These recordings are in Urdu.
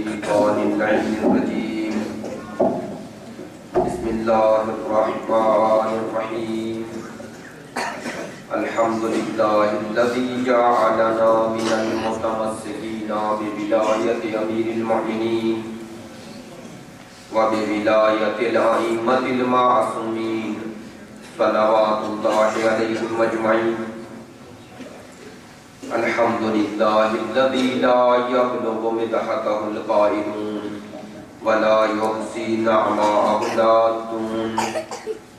الشيطان اللعين الرجيم بسم الله الرحمن الرحيم الحمد لله الذي جعلنا من المتمسكين بولاية أمير المؤمنين وبولاية الأئمة المعصومين صلوات الله عليهم أجمعين الحمد لله الذي لا يبلغ مدحته القائلون ولا يحصي نعماءه العادون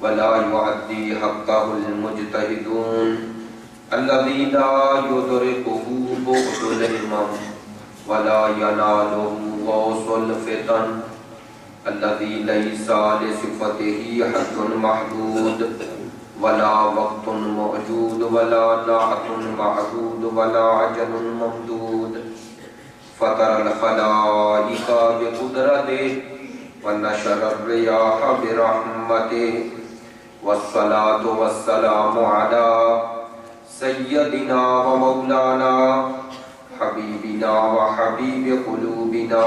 ولا يعدي حقه المجتهدون الذي لا يدركه بعد الهمم ولا يناله غوص الفتن الذي ليس لصفته حد محدود ولا وقت موجود ولا نعت معدود ولا عجل ممدود فطر الخلائق بقدرته ونشر الرياح برحمته والصلاة والسلام على سيدنا ومولانا حبيبنا وحبيب قلوبنا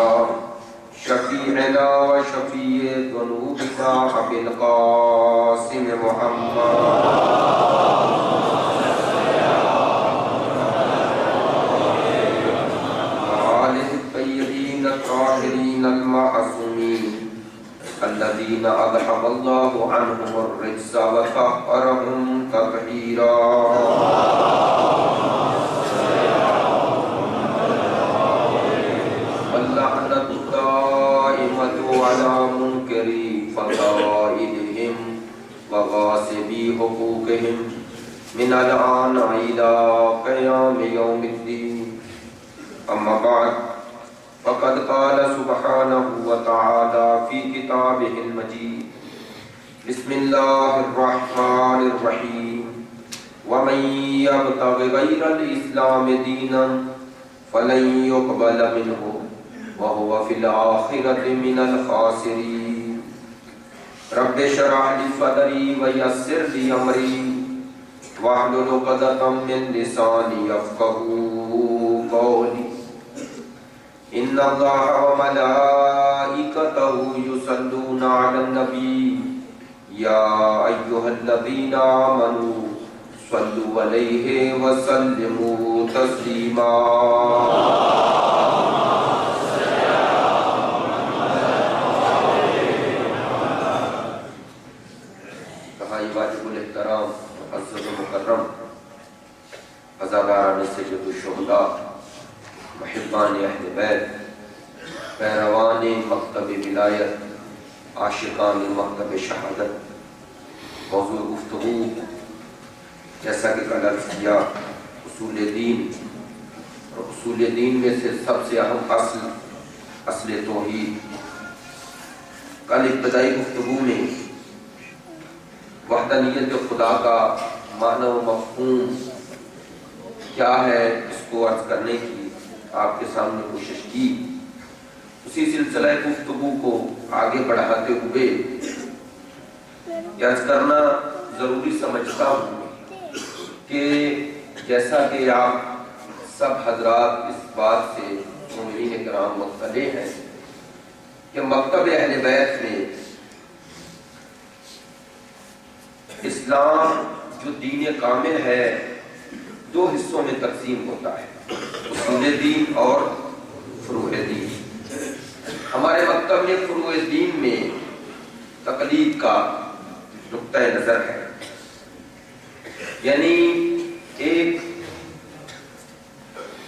شفيعنا وشفيع ذنوبنا أبي القاسم محمد وآله الطيبين الطاهرين المعصومين الذين أذهب الله عنهم الرجس وطهرهم تطهيرا واللعنة الدائمة على منكري فضائلهم وغاصبي حقوقهم من الآن إلى قيام يوم الدين أما بعد فقد قال سبحانه وتعالى في كتابه المجيد بسم الله الرحمن الرحيم ومن يبتغ غير الإسلام دينا فلن يقبل منه وهو في الآخرة من الخاسرين رب اشرح لي صدري ويسر لي أمري واحلل عقدة من لساني يفقهوا قولي إن الله وملائكته يصلون على النبي يا أيها الذين آمنوا صلوا عليه وسلموا تسليما واجب الاحترام معزز و مکرم عزاداران سید الشہداء محبان اہل بیت پیروان مکتب ولایت عاشقان مکتب شہادت موضوع گفتگو جیسا کہ کل عرض کیا اصول دین اور اصول دین میں سے سب سے اہم اصل توحید کل ابتدائی گفتگو میں وحدانیت خدا کا معنی و مفہوم کیا ہے اس کو عرض کرنے کی آپ کے سامنے کوشش کی اسی سلسلہ گفتگو کو آگے بڑھاتے ہوئے عرض کرنا ضروری سمجھتا ہوں کہ جیسا کہ آپ سب حضرات اس بات سے مومنین کرام مطلع ہیں کہ مکتب اہل بیت میں اسلام جو دین کامل ہے دو حصوں میں تقسیم ہوتا ہے اصول دین اور فروع دین ہمارے مکتب میں فروع دین میں تقلید کا نقطہ نظر ہے یعنی ایک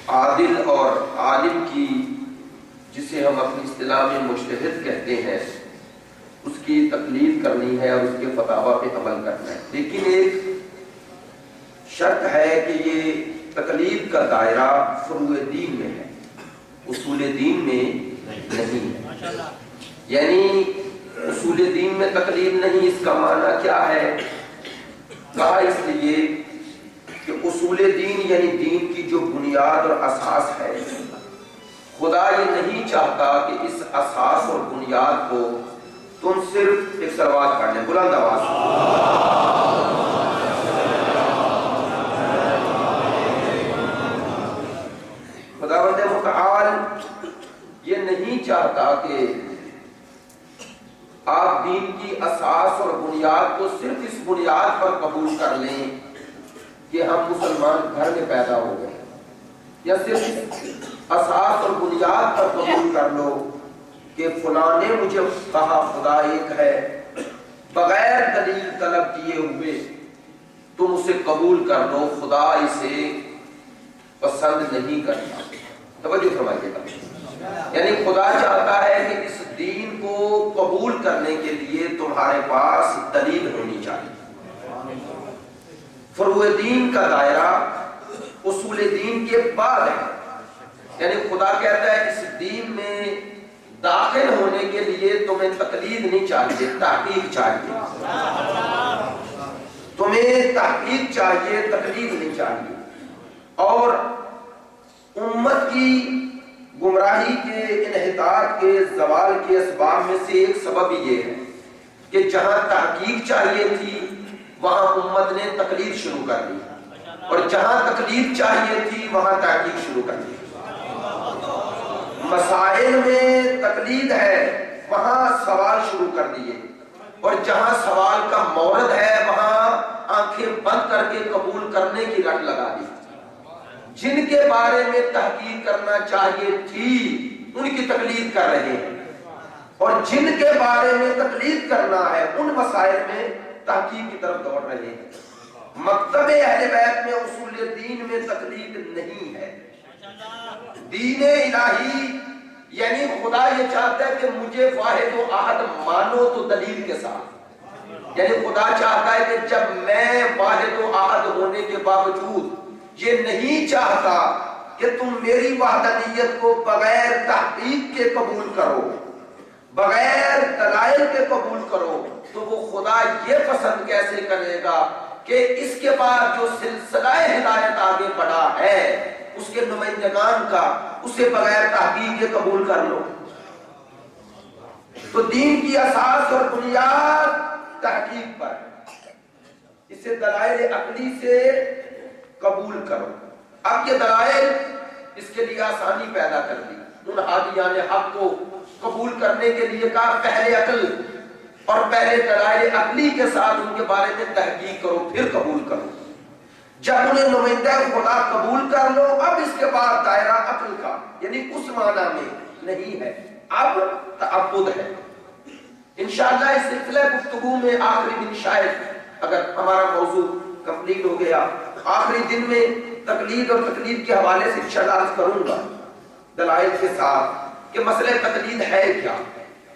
عادل اور عالم کی جسے ہم اپنی اصطلاح میں مجتہد کہتے ہیں اس کی تقلید کرنی ہے اور اس کے فتاوی پہ عمل کرنا ہے لیکن ایک شرط ہے کہ یہ تقلید کا دائرہ فروع دین میں ہے اصول دین میں نہیں ہے یعنی اصول دین میں تقلید نہیں اس کا معنی کیا ہے کہا اس لیے کہ اصول دین یعنی دین کی جو بنیاد اور اساس ہے خدا یہ نہیں چاہتا کہ اس اساس اور بنیاد کو تم صرف ایک سلوات پڑھ لیں بلند آواز خداوند متعال یہ نہیں نہیں چاہتا کہ آپ دین کی اساس اور بنیاد کو صرف اس بنیاد پر قبول کر لیں کہ ہم مسلمان گھر میں پیدا ہو گئے، یا صرف اساس اور بنیاد پر قبول کر لو کہ فلاں نے مجھے کہا خدا ایک ہے، بغیر دلیل طلب کیے ہوئے تم اسے قبول کر لو، خدا اسے پسند نہیں کرتا۔ توجہ فرمائیے گا، یعنی خدا چاہتا ہے کہ اس دین کو قبول کرنے کے لیے تمہارے پاس دلیل ہونی چاہیے۔ فروع دین کا دائرہ اصول دین کے بعد ہے، یعنی خدا کہتا ہے اس دین میں داخل ہونے کے لیے تمہیں تقلید نہیں چاہیے، تحقیق چاہیے، تمہیں تحقیق چاہیے، تقلید نہیں چاہیے۔ اور امت کی گمراہی کے انحطاط کے زوال کے اسباب میں سے ایک سبب یہ ہے کہ جہاں تحقیق چاہیے تھی وہاں امت نے تقلید شروع کر دی، اور جہاں تقلید چاہیے تھی وہاں تحقیق شروع کر دی۔ مسائل میں تقلید ہے وہاں سوال شروع کر دیے، اور جہاں سوال کا مورد ہے وہاں آنکھیں بند کر کے قبول کرنے کی رٹ لگا دی۔ جن کے بارے میں تحقیق کرنا چاہیے تھی ان کی تقلید کر رہے ہیں، اور جن کے بارے میں تقلید کرنا ہے ان مسائل میں تحقیق کی طرف دوڑ رہے ہیں۔ مکتب اہل بیت میں اصول دین میں تقلید نہیں ہے۔ دین الہی یعنی خدا یہ چاہتا ہے کہ مجھے واحد و احد مانو تو دلیل کے ساتھ، یعنی خدا چاہتا ہے کہ جب میں واحد و احد ہونے کے باوجود یہ نہیں چاہتا کہ تم میری وحدانیت کو بغیر تحقیق کے قبول کرو، بغیر دلائل کے قبول کرو، تو وہ خدا یہ پسند کیسے کرے گا کہ اس کے بعد جو سلسلہ ہدایت آگے بڑھا ہے اس کے نمائندگان کا اسے بغیر تحقیق کے قبول کر لو۔ تو دین کی اساس اور بنیاد تحقیق پر، اسے دلائل عقلی سے قبول کرو۔ اب یہ دلائل اس کے لیے آسانی پیدا کر دی، ان ہادیان حق کو قبول کرنے کے لیے کہا پہلے عقل اور پہلے دلائل عقلی کے ساتھ ان کے بارے میں تحقیق کرو پھر قبول کرو۔ جب انہیں نمائندہ خدا قبول کر لو اب اس کے بعد دائرہ عقل کا یعنی اس معنی میں نہیں ہے، اب تعبد ہے۔ انشاءاللہ اس سلسلہ گفتگو میں آخری دن شاید اگر ہمارا موضوع کمپلیٹ ہو گیا، آخری دن میں تقلید اور تقلید کے حوالے سے انشاءاللہ عرض کروں گا دلائل کے ساتھ کہ مسئلہ تقلید ہے کیا۔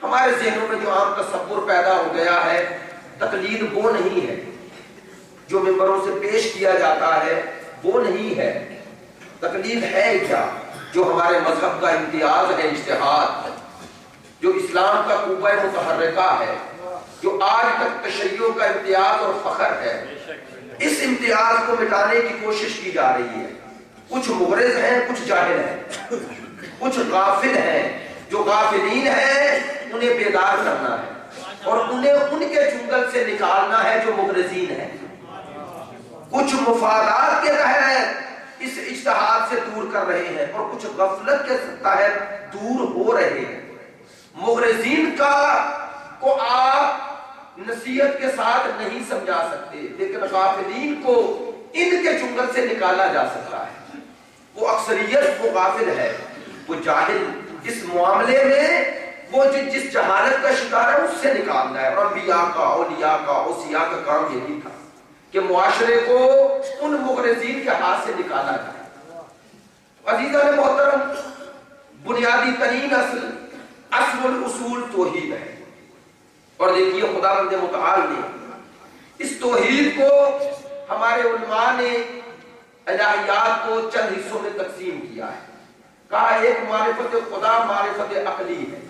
ہمارے ذہنوں میں جو عام تصور پیدا ہو گیا ہے تقلید وہ نہیں ہے جو ممبروں سے پیش کیا جاتا ہے، وہ نہیں ہے۔ تقلید ہے کیا؟ جو ہمارے مذہب کا امتیاز ہے، اجتہاد، جو اسلام کا قوہ متحرکہ ہے، جو آج تک تشیع کا امتیاز اور فخر ہے، اس امتیاز کو مٹانے کی کوشش کی جا رہی ہے۔ کچھ مغرض ہیں، کچھ جاہل ہیں، کچھ غافل ہیں، جو غافلین ہیں انہیں بیدار کرنا ہے اور انہیں ان کے چنگل سے نکالنا ہے جو مغرضین ہیں۔ کچھ مفادات کے تحت اس اجتہاد سے دور کر رہے ہیں اور کچھ غفلت کے تحت دور ہو رہے ہیں۔ مغرضین کو آپ نصیحت کے ساتھ نہیں سمجھا سکتے، لیکن غافلین کو ان کے چنگل سے نکالا جا سکتا ہے۔ وہ اکثریت وہ غافل ہے، وہ جاہل، اس معاملے میں وہ جس جہالت کا شکار ہے اس سے نکالنا ہے۔ اور انبیاء کا، اولیاء کا، اوصیاء کا کام یہی تھا کہ معاشرے کو ان مغرضین کے ہاتھ سے نکالا جائے۔ عزیزان محترم، بنیادی ترین اصل الاصول توحید ہے، اور دیکھیے خداوند متعال نے اس توحید کو ہمارے علماء نے الہیات کو چند حصوں میں تقسیم کیا ہے۔ کہا ایک معرفت خدا معرفت عقلی ہے،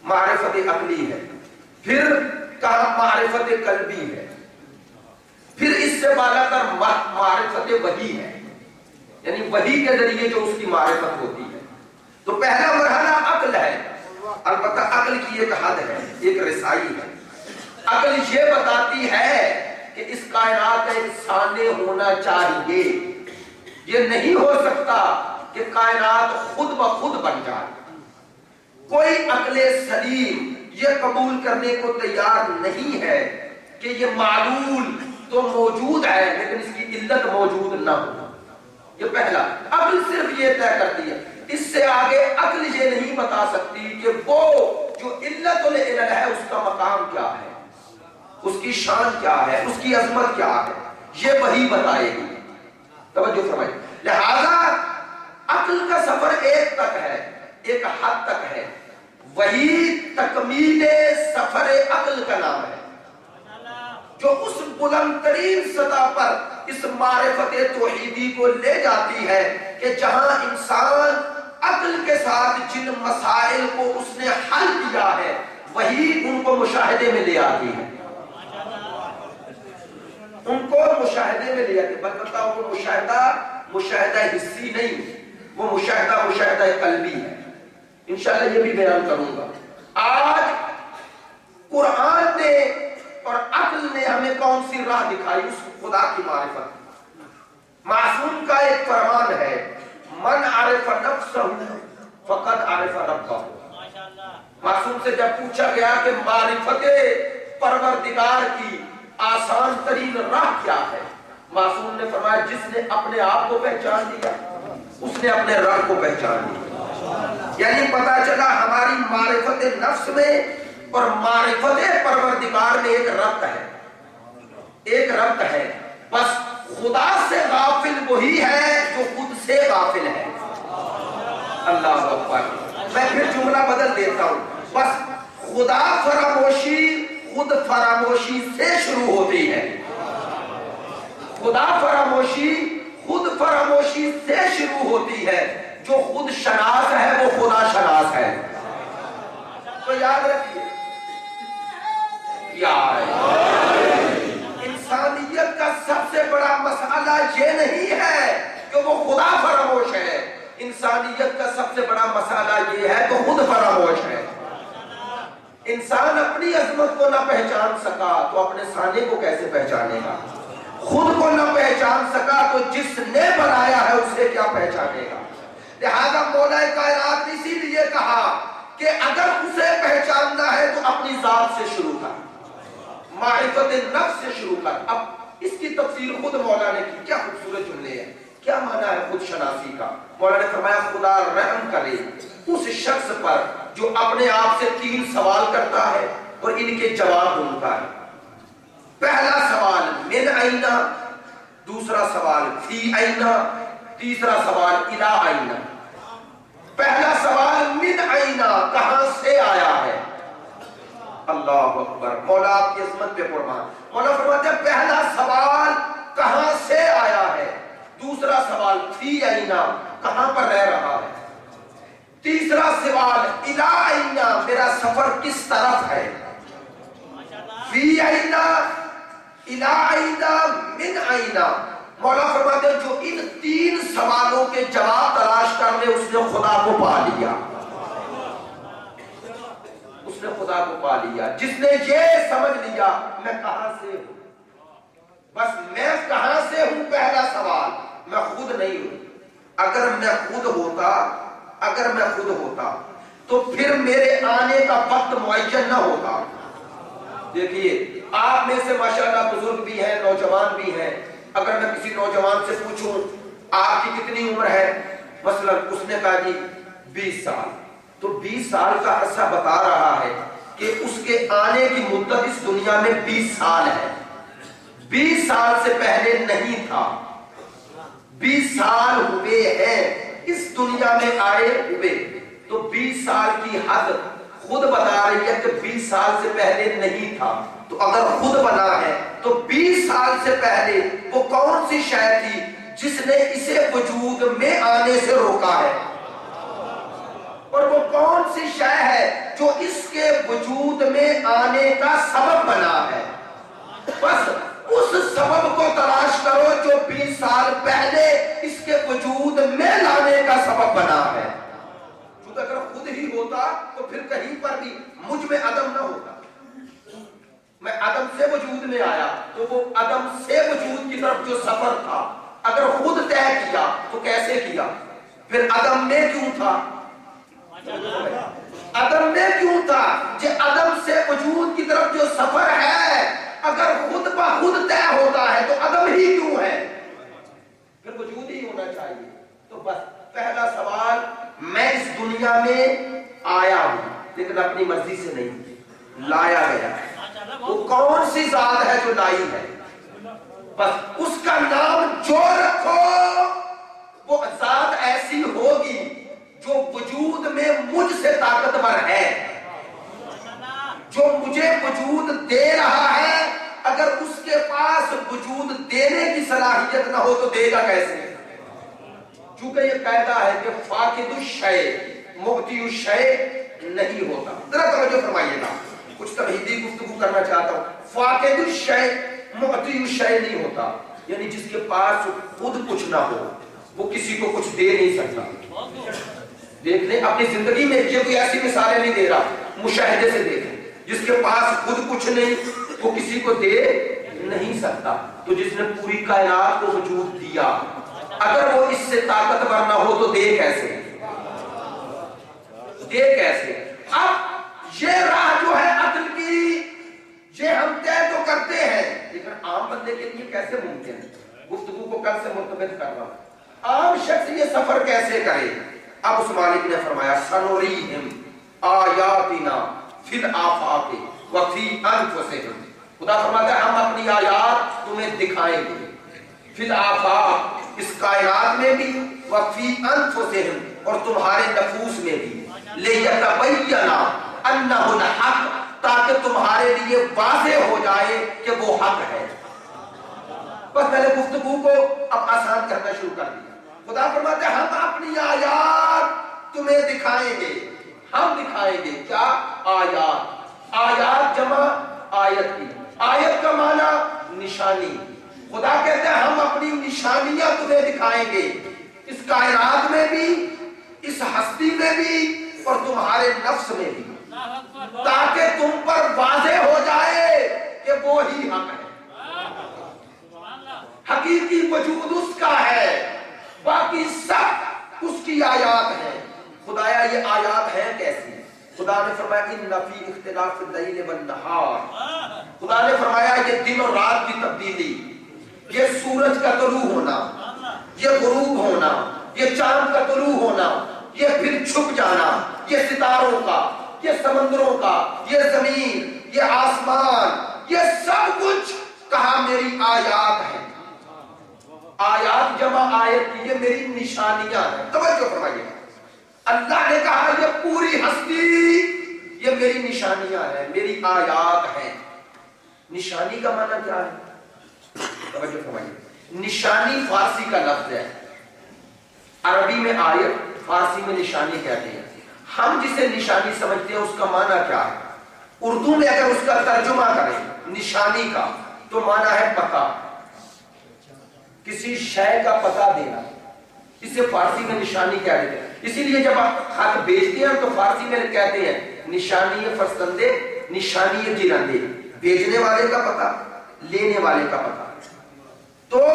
معرفت عقلی ہے، پھر کہا معرفت قلبی ہے، پھر اس سے بالا تر معرفت وحی ہے، یعنی وحی کے ذریعے جو اس کی معرفت ہوتی ہے۔ تو پہلا مرحلہ عقل ہے، البتہ عقل کی ایک حد ہے، ایک رسائی ہے۔ عقل یہ بتاتی ہے کہ اس کائنات کا انسان ہونا چاہیے، یہ نہیں ہو سکتا کہ کائنات خود بخود بن جائے۔ کوئی عقل سلیم یہ قبول کرنے کو تیار نہیں ہے کہ یہ معلول تو موجود ہے لیکن اس کی علت موجود نہ ہو. یہ پہلا. عقل صرف یہ طے کرتی ہے, اس سے آگے عقل یہ نہیں بتا سکتی کہ وہ جو علت العلل ہے اس کا مقام کیا ہے, اس کی شان کیا ہے, اس کی عظمت کیا ہے, یہ وہی بتائے گی. توجہ فرمائیں. لہذا عقل کا سفر ایک تک ہے, ایک حد تک ہے, وہی تکمیل سفر عقل کا نام ہے جو اس بلند ترین سطح پر اس معرفت توحیدی کو لے جاتی ہے کہ جہاں انسان عقل کے ساتھ جن مسائل کو اس نے حل کیا ہے وہی ان کو مشاہدے میں لے آتی ہے, ان کو مشاہدے میں لے آتی ہے. بتاتا ہوں وہ مشاہدہ حسی نہیں, وہ مشاہدہ قلبی ہے. انشاءاللہ یہ بھی بیان کروں گا. آج قرآن نے اور عقل نے ہمیں کون سی راہ دکھائی اس خدا کی معرفت. معصوم کا ایک فرمان ہے, من عرف نفسہ فقد عرف ربہ. معصوم سے جب پوچھا گیا کہ معرفت پروردگار کی آسان ترین راہ کیا ہے, معصوم نے فرمایا جس نے اپنے آپ کو پہچان لیا اس نے اپنے رب کو پہچان لیا. یعنی پتا چلا ہماری معرفت نفس میں اور معرفت پروردگار میں ایک ربط ہے, ایک ربط ہے. بس خدا سے غافل وہی ہے جو خود سے غافل ہے. اللہ اکبر. میں پھر جملہ بدل دیتا ہوں. بس خدا فراموشی خود فراموشی سے شروع ہوتی ہے. خدا فراموشی خود فراموشی سے شروع ہوتی ہے. جو خود شناس ہے وہ خدا شناس ہے. تو یاد رکھیے کیا ہے, انسانیت کا سب سے بڑا مسئلہ یہ نہیں ہے کہ وہ خدا فراموش ہے, انسانیت کا سب سے بڑا مسئلہ یہ ہے کہ خود فراموش ہے. انسان اپنی عظمت کو نہ پہچان سکا تو اپنے سانے کو کیسے پہچانے گا, خود کو نہ پہچان سکا تو جس نے بنایا ہے اسے کیا پہچانے گا. لہذا مولا کائنات نے اسی لیے کہا کہ اگر اسے پہچاننا ہے تو اپنی ذات سے شروع کر, معرفت نفس سے شروع کر. اب اس کی تفسیر خود مولا نے کی. کیا خوبصورت جملے ہیں, کیا معنی ہے خود شناسی کا. مولا نے فرمایا خدا رحم کرے اس شخص پر جو اپنے آپ سے 3 سوال کرتا ہے اور ان کے جواب ڈھونڈتا ہے. پہلا سوال من آئینہ, دوسرا سوال فی آئینہ, تیسرا سوال الہ آئینہ. پہلا سوال من آئینہ, کہاں سے آیا ہے. اللہ اکبر. مولا آپ کی عظمت پہ قربان. مولا فرماتے ہیں پہلا سوال کہاں سے آیا ہے, دوسرا سوال فی آئینہ, کہاں پر رہ رہا ہے, تیسرا سوال الہ آئینہ, میرا سفر کس طرف ہے. فی آئینہ, الہ آئینہ, من آئینہ. مولا فرماتے ہیں جو ان 3 سوالوں کے جواب تلاش کر لے اس نے خدا کو پا لیا, اس نے خدا کو پا لیا. جس نے یہ سمجھ لیا میں کہاں سے ہوں, بس میں کہاں سے ہوں پہلا سوال, میں خود نہیں ہوں. اگر میں خود ہوتا تو پھر میرے آنے کا وقت معین نہ ہوتا. دیکھیے آپ میں سے ماشاءاللہ بزرگ بھی ہیں, نوجوان بھی ہیں. اگر میں کسی نوجوان سے پوچھوں آپ کی کتنی عمر ہے, مثلا اس نے کہا جی 20 سال, تو 20 سال کا عرصہ بتا رہا ہے کہ اس کے آنے کی مدت اس دنیا میں 20 سال ہے. 20 سال سے پہلے نہیں تھا, 20 سال ہوئے ہیں اس دنیا میں آئے ہوئے. تو 20 سال کی حد خود بتا رہی ہے کہ 20 سال سے پہلے نہیں تھا. تو اگر خود بنا ہے تو 20 سال سے پہلے وہ کون سی شے تھی جس نے اسے وجود میں آنے سے روکا ہے, اور وہ کون سی شے ہے جو اس کے وجود میں آنے کا سبب بنا ہے. بس اس سبب کو تلاش کرو جو 20 سال پہلے اس کے وجود میں لانے کا سبب بنا ہے. کیونکہ اگر خود ہی ہوتا تو پھر کہیں پر بھی مجھ میں عدم نہ ہوتا. میں عدم سے وجود میں آیا تو وہ عدم سے وجود کی طرف جو سفر تھا اگر خود طے کیا تو کیسے کیا, پھر عدم میں کیوں تھا. یہ عدم سے وجود کی طرف جو سفر ہے اگر خود بخود طے ہوتا ہے تو عدم ہی کیوں ہے؟ پھر وجود ہی ہونا چاہیے. تو بس پہلا سوال، میں اس دنیا میں آیا ہوں لیکن اپنی مرضی سے نہیں، لایا گیا ہے. وہ کون سی ذات ہے جو لائی ہے؟ بس اس کا نام جو رکھو وہ ذات ایسی ہوگی جو وجود میں مجھ سے طاقتور ہے، جو مجھے وجود دے رہا ہے. اگر اس کے پاس وجود دینے کی صلاحیت نہ ہو تو دے گا کیسے؟ چونکہ یہ قاعدہ ہے کہ فاقد الشیء معطی الشیء نہیں ہوتا. ذرا توجہ فرمائیے گا، کچھ تمہیدی گفتگو کرنا چاہتا ہوں. فاقد الشیء معطی الشیء نہیں ہوتا، یعنی جس کے پاس خود کچھ نہ ہو وہ کسی کو کچھ دے نہیں سکتا. دیکھ لیں اپنی زندگی میں، یہ کوئی ایسی مثالیں نہیں دے رہا، مشاہدے سے دیکھیں. جس کے پاس خود کچھ نہیں وہ کسی کو دے نہیں سکتا. تو جس نے پوری کائنات کو وجود دیا اگر وہ اس سے طاقتور نہ ہو تو دے کیسے؟ دے کیسے؟ اب یہ راہ جو ہے عقل کی، یہ ہم طے تو کرتے ہیں لیکن عام بندے کے لیے کیسے ممکن ہے؟ گفتگو کو کل سے مرتبط کر رہا ہوں. عام شخص یہ سفر کیسے کرے؟ اب اس مالک نے فرمایا سنوریہم آیاتنا فی الآفاق وفی انفسہم. خدا فرماتا ہے ہم اپنی آیات تمہیں دکھائیں گے فی الآفاق، اس کائنات میں بھی، وفی انفسہم اور تمہارے نفوس میں بھی، لیتبین انہ الحق تاکہ تمہارے لیے واضح ہو جائے کہ وہ حق ہے. بس میں نے گفتگو کو اب آسان کرنا شروع کر دیا. خدا فرماتا ہے ہم اپنی آیات تمہیں دکھائیں گے. ہم دکھائیں گے کیا؟ آیات. آیات جمع آیت کی. آیت کا معنی نشانی. خدا کہتے ہیں ہم اپنی نشانیاں تمہیں دکھائیں گے اس کائنات میں بھی، اس ہستی میں بھی اور تمہارے نفس میں بھی، تاکہ تم پر واضح ہو جائے کہ وہی حق ہے. حقیقی وجود اس کا ہے، باقی سب اس کی آیات ہیں. خدایا یہ آیات ہیں کیسی؟ خدا نے فرمایا ان فی اختلاف اللیل والنہار. خدا نے فرمایا یہ دن اور رات کی تبدیلی، یہ سورج کا طلوع ہونا، یہ غروب ہونا، یہ چاند کا طلوع ہونا، یہ پھر چھپ جانا، یہ ستاروں کا، یہ سمندروں کا، یہ زمین، یہ آسمان، یہ سب کچھ کہا میری آیات ہے. آیات جمع آیت کی، یہ میری نشانیاں ہیں. توجہ فرمائیے، اللہ نے کہا یہ پوری ہستی یہ میری نشانیاں ہیں، میری آیات ہیں. نشانی کا معنی کیا ہے؟ توجہ فرمائیے. نشانی فارسی کا لفظ ہے، عربی میں آیت، فارسی میں نشانی کہتے ہیں. ہم جسے نشانی سمجھتے ہیں اس کا معنی کیا ہے؟ اردو میں اگر اس کا ترجمہ کریں نشانی کا تو معنی ہے پتہ، کسی شے کا پتہ دینا. اسے فارسی میں نشانی کہتے ہیں. اسی لیے جب آپ خط بھیجتے ہیں تو فارسی میں کہتے ہیں نشانی فرستندے، نشانی گرندے، بھیجنے والے کا پتہ، لینے والے کا پتہ. تو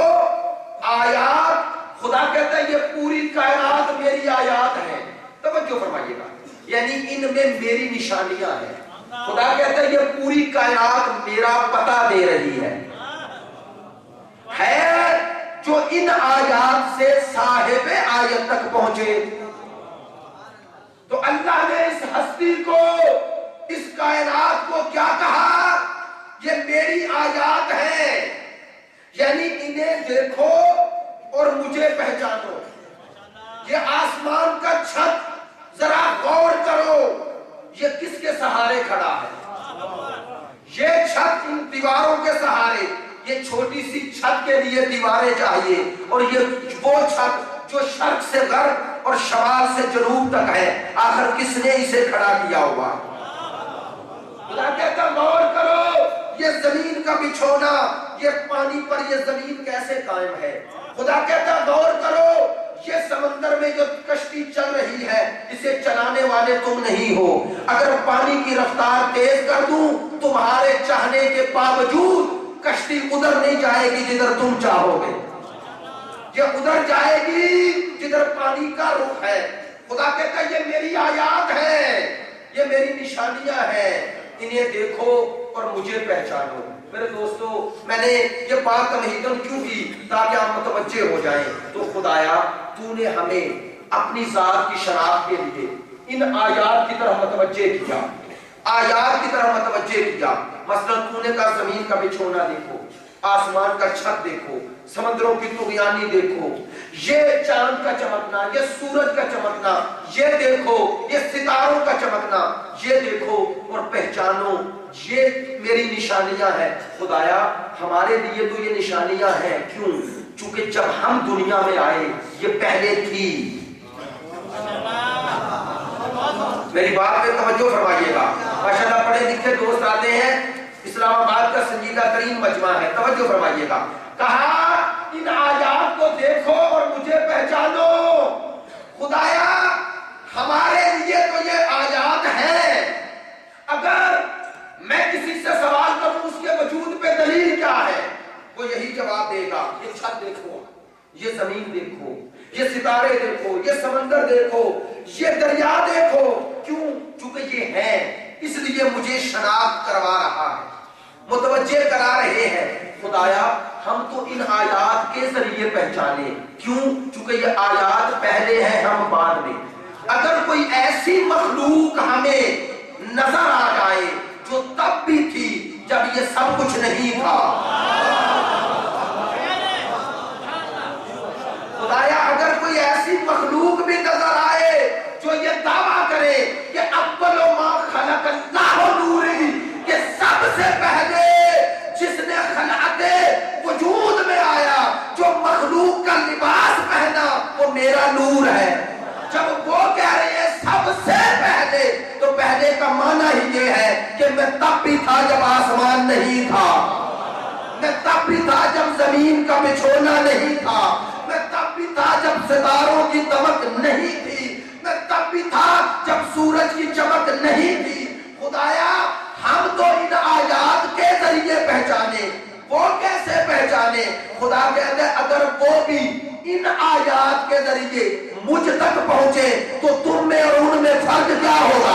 آیات، خدا کہتا ہے یہ پوری کائنات میری آیات ہیں. توجہ فرمائیے گا، یعنی ان میں میری نشانیاں ہیں. خدا کہتا ہے یہ پوری کائنات میرا پتہ دے رہی ہے جو ان آیات سے صاحب آیت تک پہنچے. تو اللہ نے اس ہستی کو، اس کائنات کو کیا کہا؟ یہ میری آیات ہیں، یعنی انہیں دیکھو اور مجھے پہچانو. یہ آسمان کا چھت ذرا غور کرو، یہ کس کے سہارے کھڑا ہے؟ یہ چھت ان دیواروں کے سہارے، یہ چھوٹی سی چھت کے لیے دیواریں چاہیے، اور یہ وہ چھت جو شرق سے غرب اور شمال سے جنوب تک ہے، آخر کس نے اسے کھڑا کیا ہوا؟ خدا کہتا غور کرو، یہ زمین کا بچھونا، یہ پانی پر یہ زمین کیسے قائم ہے. خدا کہتا غور کرو، یہ سمندر میں جو کشتی چل رہی ہے اسے چلانے والے تم نہیں ہو. اگر پانی کی رفتار تیز کر دوں تمہارے چاہنے کے باوجود کشتی ادھر نہیں جائے گی جدھر تم چاہو گے، یہ ادھر جائے گی جدھر پانی کا رخ ہے. خدا کہتا ہے یہ میری آیات ہے، یہ میری نشانیاں ہیں، انہیں دیکھو اور مجھے پہچانو۔ میرے دوستو، میں نے یہ بات تمہیدن کیوں کی؟ تاکہ آپ متوجہ ہو جائیں۔ تو خدایا تو نے ہمیں اپنی ذات کی شناخت کے لیے ان آیات کی طرف متوجہ کیا، آیات کی طرف متوجہ کیا۔ مثلا تو نے کہا زمین کا بچھونا دیکھو، آسمان کا چھت دیکھو، سمندروں کی طغیانی دیکھو، یہ چاند کا چمکنا، یہ سورج کا چمکنا، یہ دیکھو، یہ ستاروں کا چمکنا، یہ دیکھو اور پہچانو، یہ میری نشانیاں ہیں۔ خدایا ہمارے لیے تو یہ نشانیاں ہیں، کیوں؟ چونکہ جب ہم دنیا میں آئے یہ پہلے تھی۔ میری بات پہ توجہ فرمائیے گا۔ ماشاءاللہ پڑھے لکھے دوست آتے ہیں، اسلام آباد کا سنجیدہ ترین مجمع ہے، توجہ فرمائیے گا۔ کہا ان آیات کو دیکھو اور مجھے پہچانو۔ خدایا ہمارے لیے تو یہ آیات ہیں، اگر میں کسی سے سوال کروں اس کے وجود پہ دلیل کیا ہے، وہ یہی جواب دے گا، یہ چھت دیکھو، یہ زمین دیکھو، یہ ستارے دیکھو، یہ سمندر دیکھو، یہ دریا دیکھو۔ کیوں؟ چونکہ یہ ہے، اس لیے مجھے شناخت کروا رہا ہے، متوجہ کرا رہے ہیں۔ خدایا ہم تو ان آیات کے ذریعے پہچانے، کیوں؟ چونکہ یہ آیات پہلے ہیں، ہم بعد میں۔ اگر کوئی ایسی مخلوق ہمیں نظر آ جائے جو تب بھی تھی جب یہ سب کچھ نہیں تھا، خدایا اگر کوئی ایسی مخلوق بھی نظر آئے جو یہ دعویٰ کرے کہ اول ما خلق اللہ نوری، کہ سب سے پہلے جس نے خلقت وجود میں آیا، جو مخلوق کا لباس پہنا، وہ میرا نور ہے۔ جب وہ کہہ رہے ہیں سب سے پہلے، تو پہلے کا معنی ہی یہ ہے کہ میں تب بھی تھا جب آسمان نہیں تھا، میں تب بھی تھا جب زمین کا بچھونا نہیں تھا، میں تب بھی تھا جب ستاروں کی دمک نہیں تھی، میں تب بھی تھا جب سورج کی چمک نہیں تھی۔ خدایا ہم تو ان آیات کے ذریعے پہچانے، وہ کیسے پہچانے؟ خدا کہتے ہیں اگر وہ بھی ان آیات کے ذریعے مجھ تک پہنچے تو تم میں اور ان میں فرق کیا ہوگا؟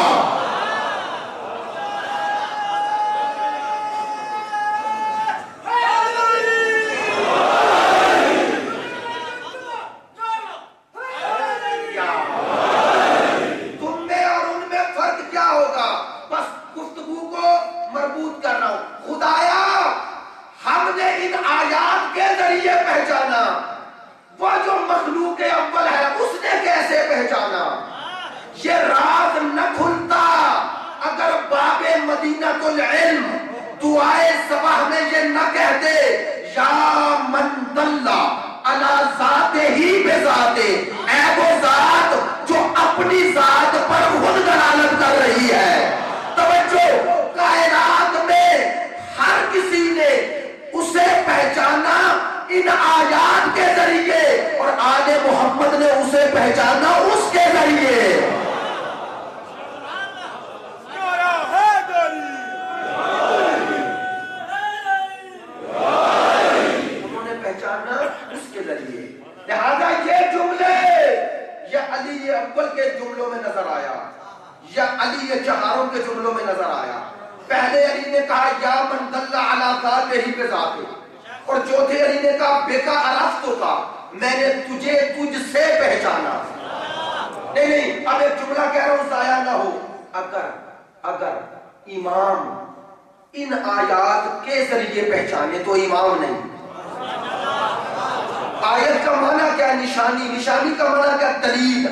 نشانی کا معنی کیا؟ دلیل،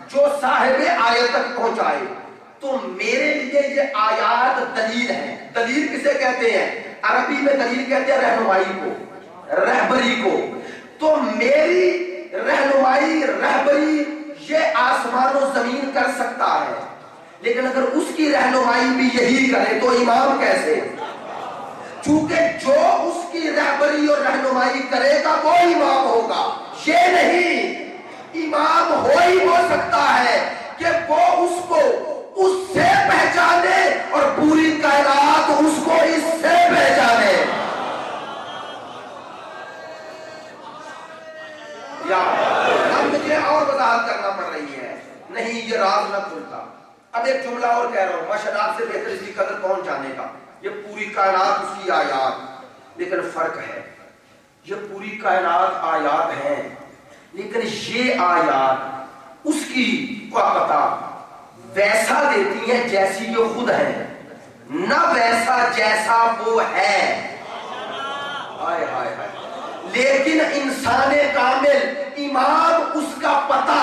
جو صاحب آیت تک پہنچائے۔ تو میرے لیے یہ آیات دلیل ہے۔ دلیل کسے کہتے ہیں؟ عربی میں دلیل کہتے ہیں رہنمائی کو، رہبری کو۔ تو میری رہنمائی، رہبری یہ آسمان و زمین کر سکتا ہے، لیکن اگر اس کی رہنمائی بھی یہی کرے تو امام کیسے؟ چونکہ جو اس کی رہبری اور رہنمائی کرے گا وہ امام ہوگا۔ یہ نہیں، امام ہو ہی ہو سکتا ہے کہ وہ اس کو اس سے پہچانے اور پوری کائنات اس کو اس سے پہچانے۔ یا اب مجھے اور وضاحت کرنا پڑ رہی ہے، نہیں یہ راز نہ کھلتا۔ اب ایک جملہ اور کہہ رہا ہوں، ماشاء آپ سے بہتر اس کی قدر کون جانے گا. یہ پوری کائنات اس کی آیات، لیکن فرق ہے، یہ پوری کائنات آیات ہیں لیکن یہ آیات اس کی کا پتہ ویسا دیتی ہیں جیسی یہ خود ہے، نہ ویسا جیسا وہ ہے. ہائے ہائے ہائے. لیکن انسان کامل امام اس کا پتہ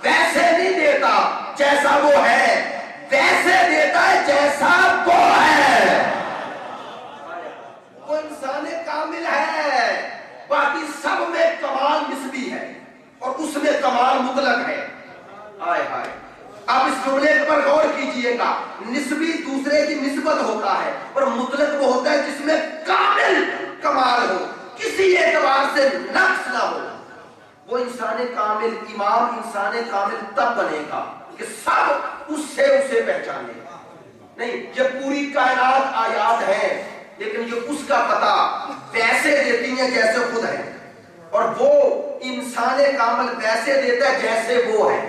ویسے نہیں دیتا جیسا وہ ہے، ویسے دیتا ہے جیسا وہ ہے. وہ انسان کامل ہے، باقی سب میں کمال نسبی ہے اور اس میں کمال مطلق ہے. آئے ہائے. اب اس جملے پر غور کیجئے گا، نسبی دوسرے کی نسبت ہوتا ہے اور مطلق وہ ہوتا ہے جس میں کامل کمال ہو، کسی اعتبار سے نقص نہ ہو. وہ انسان کامل امام انسان کامل تب بنے گا کہ سب اس سے اسے پہچانے گا. نہیں، یہ پوری کائنات آیات ہیں لیکن یہ اس کا پتہ ویسے دیتی ہیں جیسے خود ہے، اور وہ انسان کامل ویسے دیتا ہے جیسے وہ ہے.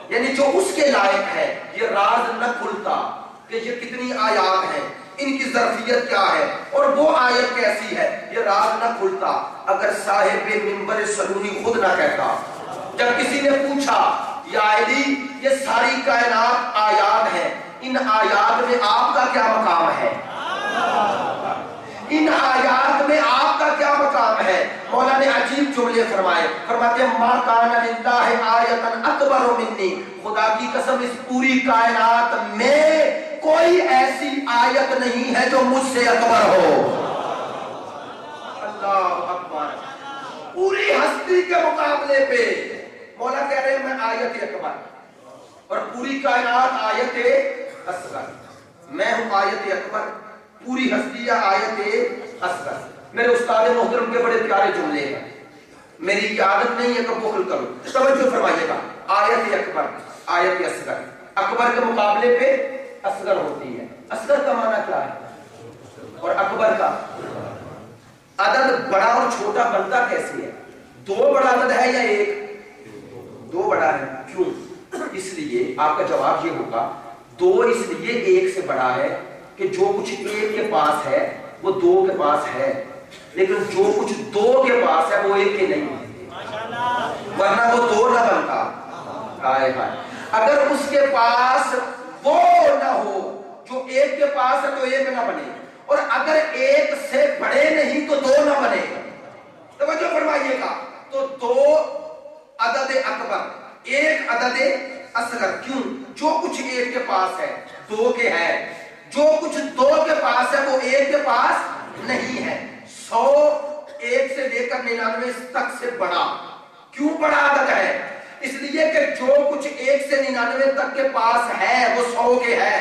یعنی جو اس کے لائق ہے یہ راز نہ کھلتا کہ یہ کتنی آیات ہیں، ان کی ظرفیت کیا ہے اور وہ آیت کیسی ہے، یہ راز نہ کھلتا اگر صاحب منبر سلونی خود نہ کہتا. جب کسی نے پوچھا یا علی یہ ساری کائنات آیات ہیں، ان آیات میں آپ کا کیا مقام ہے، ان آیات میں آپ کا کیا مقام ہے، مولا نے عجیب جملے فرمائے. فرماتے ہیں ما کان للہ آیتن اکبر منی، خدا کی قسم اس پوری کائنات میں کوئی ایسی آیت نہیں ہے جو مجھ سے اکبر ہو. اللہ اکبر. پوری ہستی کے مقابلے پہ مولا کہہ رہے ہیں میں آیت اکبر، اور پوری کائنات آیت اصغر. میں ہوں آیت اکبر، پوری ہستی یا آیت اصغر. میرے استاد محترم کے بڑے پیارے جملے ہیں، میری عادت نہیں ہے کہ بخل کروں. توجہ فرمائیے گا، آیت اکبر آیت اصغر، اکبر کے مقابلے پہ اصغر ہوتی ہے. اصغر کا معنی کیا ہے اور اکبر کا؟ عدد بڑا اور چھوٹا بنتا کیسے ہے؟ دو بڑا عدد ہے یا ایک؟ دو بڑا ہے. کیوں؟ اس لیے آپ کا جواب یہ ہوگا دو اس لیے ایک سے بڑا ہے کہ جو کچھ ایک کے پاس ہے وہ دو کے پاس ہے، لیکن جو کچھ دو کے پاس ہے وہ ایک کے نہیں ہے، ورنہ وہ دو نہ بنتا. ہائے ہائے. اگر اس کے پاس وہ نہ ہو جو ایک کے پاس ہے تو ایک نہ بنے، اور اگر ایک سے بڑے نہیں تو دو نہ بنے. توجہ فرمائیے گا. تو دو عدد اکبر، ایک عدد اصغر. کیوں؟ جو کچھ ایک کے پاس ہے دو کے ہے، جو کچھ دو کے پاس ہے وہ ایک کے پاس نہیں ہے. 100 ایک سے لے کر 99 تک سے بڑا. کیوں بڑا عدد ہے؟ اس لیے کہ جو کچھ ایک سے 99 تک کے پاس ہے وہ 100 کے ہے،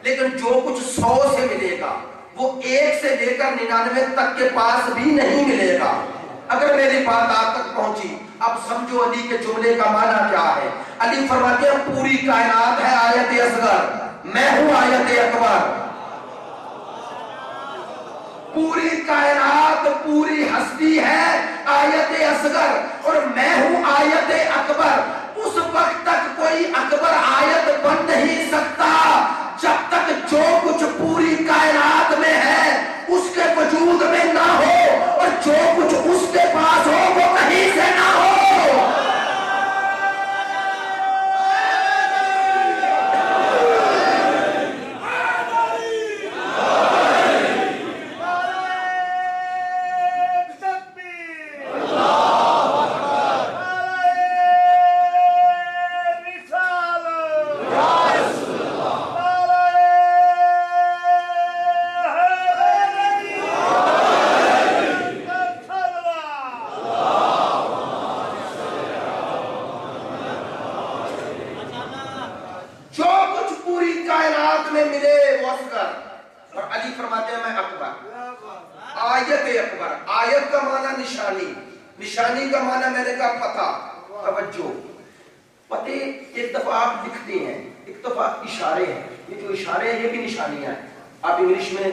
لیکن جو کچھ 100 سے ملے گا وہ ایک سے لے کر 99 تک کے پاس بھی نہیں ملے گا. اگر میری بات آپ تک پہنچی اب سمجھو علی کے جملے کا معنی کیا ہے. علی فرماتے ہیں پوری کائنات ہے آیت اصغر، میں ہوں آیت اکبر. پوری کائنات پوری ہستی ہے آیت اصغر اور میں ہوں آیت اکبر. اس وقت تک کوئی اکبر آیت بن نہیں سکتا جب تک جو کچھ پوری کائنات میں ہے اس کے وجود میں نہ ہو اور جو کچھ اس کے پاس ہو وہ کہیں سے نہ ہو. آیت کا معنی نشانی، نشانی کا معنی میں نے کہا پتہ. توجہ، پتے ایک دفعہ آپ لکھتے ہیں، ایک دفعہ اشارے ہیں. یہ جو اشارے ہیں یہ بھی نشانیاں ہیں. آپ انگلش میں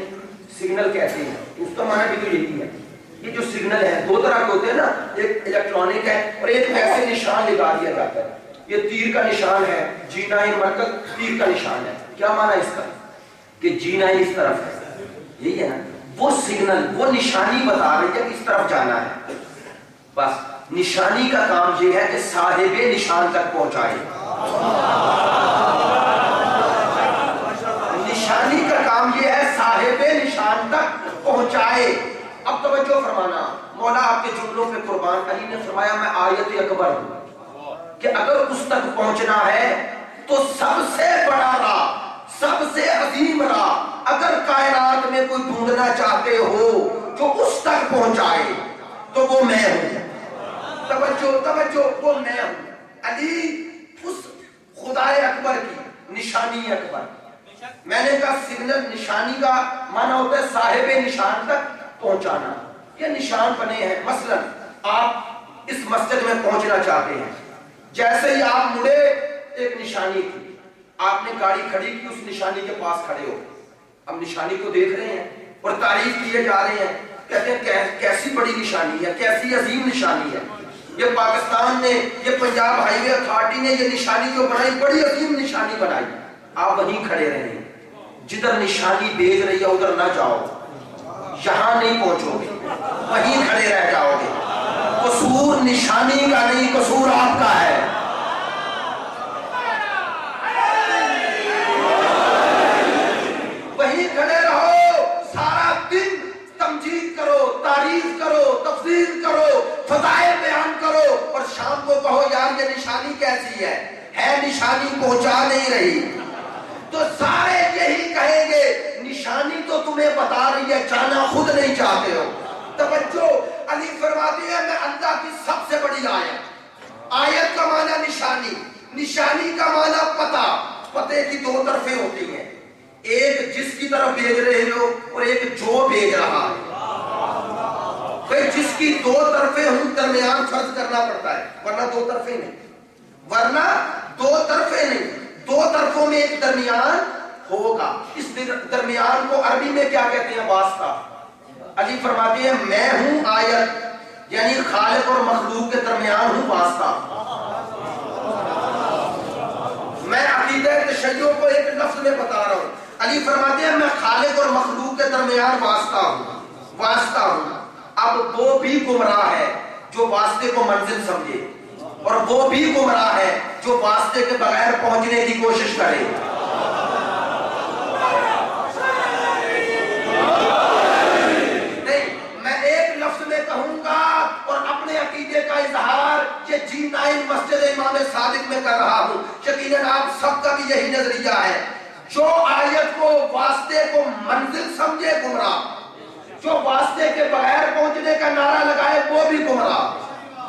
سگنل کہتے ہیں، اس کا معنی بھی تو یہی ہے. یہ جو سگنل ہے دو طرح کے ہوتے ہیں نا، ایک الیکٹرانک ہے اور ایک ایسے نشان لگا دیا جاتا ہے. یہ تیر کا نشان ہے، G9 مرکز تیر کا نشان ہے. کیا معنی اس کا؟ کہ G9 اس طرف ہے، یہی ہے نا. وہ سگنل، وہ نشانی بتا رہی ہے کہ اس طرف جانا ہے. بس نشانی کا کام یہ ہے کہ صاحب نشان تک پہنچائے. نشانی کا کام یہ ہے صاحب نشان تک پہنچائے. اب توجہ فرمانا، مولا آپ کے جملوں پہ قربان. علی نے فرمایا میں آیت اکبر ہوں کہ اگر اس تک پہنچنا ہے تو سب سے بڑا راہ، سب سے عظیم راہ اگر کائنات میں کوئی ڈھونڈنا چاہتے ہو جو اس تک پہنچائے تو وہ میں ہوں. توجہ، وہ میں ہوں. علی اس خدائے اکبر کی نشانی اکبر. میں نے کہا سگنل، نشانی کا معنی ہوتا ہے صاحب نشان تک پہنچانا. یہ نشان بنے ہیں. مثلا آپ اس مسجد میں پہنچنا چاہتے ہیں، جیسے ہی آپ مڑے ایک نشانی تھی، آپ نے گاڑی کھڑی کی، اس نشانی کے پاس کھڑے ہو. اب نشانی کو دیکھ رہے ہیں اور تعریف کیے جا رہے ہیں، کہتے ہیں کیسی بڑی نشانی ہے، کیسی عظیم نشانی ہے. یہ پاکستان نے، یہ پنجاب ہائی وے اتھارٹی نے یہ نشانی جو بنائی، بڑی عظیم نشانی بنائی. آپ وہیں کھڑے رہیں، جدھر نشانی بھیج رہی ہے ادھر نہ جاؤ، یہاں نہیں پہنچو گے، وہیں کھڑے رہ جاؤ گے. قصور نشانی کا نہیں، قصور آپ کا ہے. وہیں کھڑے رہو، سارا دن تمجید کرو، تعریف کرو، تفضیل کرو، فضائل بیان کرو، اور شام کو کہو یار یہ نشانی کیسی ہے نشانی پہنچا نہیں رہی. تو سارے یہی کہیں گے نشانی تو تمہیں بتا رہی ہے، جانا خود نہیں چاہتے ہو. توجہ، علی فرماتے ہیں میں اللہ کی سب سے بڑی آیت کا معنی نشانی، نشانی کا معنی پتہ. پتے کی دو طرفیں ہوتی ہیں، ایک جس کی طرف بھیج رہے ہو اور ایک جو بھیج رہا ہے. بھئی جس کی دو طرفیں ہوں درمیان فرض کرنا پڑتا ہے، ورنہ دو طرفیں نہیں، ورنہ دو طرفیں نہیں. دو طرفوں میں ایک درمیان ہوگا. اس درمیان کو عربی میں کیا کہتے ہیں؟ واسطہ. علی فرماتے ہیں میں ہوں آیت، یعنی خالق اور مخلوق کے درمیان ہوں واسطہ. میں عقیدہ تشیع کو ایک لفظ میں بتا رہا ہوں. علی فرماتے ہیں میں خالق اور مخلوق کے درمیان واسطہ ہوں. اب وہ بھی گمراہ ہے جو واسطے کو منزل سمجھے، اور وہ بھی گمراہ ہے جو واسطے کے بغیر پہنچنے کی کوشش کرے. نہیں، میں ایک لفظ میں کہوں گا اور اپنے عقیدے کا اظہار یہ G9 مسجد امام صادق میں کر رہا ہوں. یقیناً آپ سب کا بھی یہی نظریہ ہے. جو آیت کو واسطے کو منزل سمجھے گمراہ، جو واسطے کے بغیر پہنچنے کا نعرہ لگائے وہ بھی گمراہ.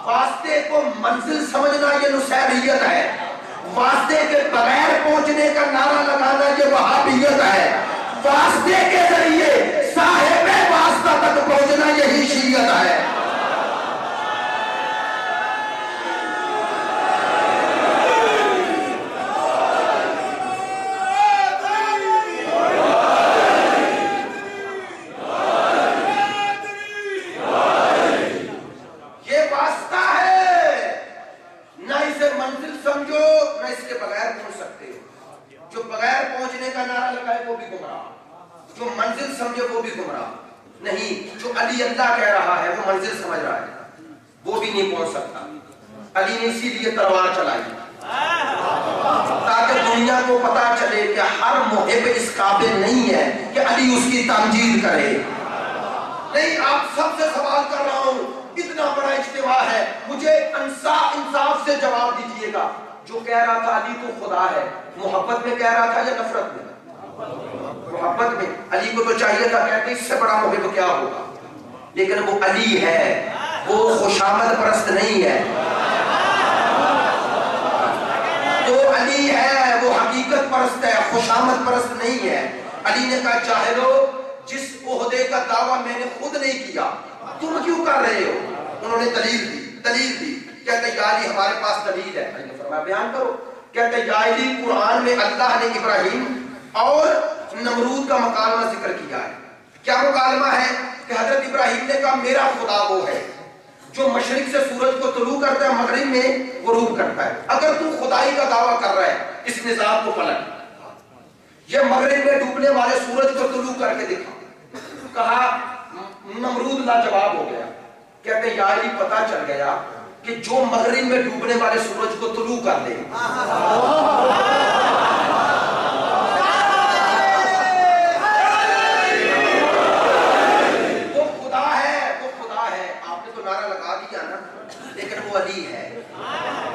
واسطے کو منزل سمجھنا یہ نصیریت ہے، واسطے کے بغیر پہنچنے کا نعرہ لگانا یہ وہابیت ہے. واسطے کے ذریعے صاحب واسطہ تک پہنچنا یہی شیعت ہے. جو منزل سمجھے وہ بھی گمراہ نہیں. جو علی اللہ کہہ رہا ہے وہ منزل سمجھ رہا ہے، وہ بھی نہیں پہنچ سکتا. علی نے اسی لیے تلوار چلائی تاکہ دنیا کو پتا چلے کہ ہر محب اس قابل نہیں ہے کہ علی اس کی تمجید کرے. نہیں، آپ سب سے سوال کر رہا ہوں، اتنا بڑا اجتماع ہے، مجھے انصاف سے جواب دیجئے گا. جو کہہ رہا تھا علی تو خدا ہے، محبت میں کہہ رہا تھا یا نفرت میں؟ محبت میں. علی کو تو چاہیے تھا کہتے اس سے بڑا محب کیا ہوگا، لیکن وہ علی ہے، وہ خوشامد پرست نہیں ہے. تو علی ہے، وہ حقیقت پرست ہے، خوشامد پرست نہیں ہے. علی نے کہا جاہلو، جس عہدے کا دعویٰ میں نے خود نہیں کیا تم کیوں کر رہے ہو؟ انہوں نے دلیل دی. کہتے یا علی ہمارے پاس دلیل ہے. علی نے فرمایا بیان کرو. کہتے یا علی قرآن میں اللہ نے ابراہیم اور نمرود کا مکالمہ ذکر کیا ہے. کیا مکالمہ ہے؟ کہ حضرت ابراہیم نے کہا میرا خدا وہ ہے جو مشرق سے سورج کو طلوع کرتا ہے مغرب میں غروب کرتا ہے. اگر تو خدائی کا دعویٰ کر رہا ہے اس نظام کو پلٹ. یہ مغرب میں ڈوبنے والے سورج کو طلوع کر کے دکھا. کہا نمرود لاجواب ہو گیا. کہتے یا علی پتہ چل گیا کہ جو مغرب میں ڈوبنے والے سورج کو طلوع کر دے وہ خدا ہے. وہ خدا ہے. آپ نے تو نعرہ لگا دیا نا, لیکن وہ علی ہے.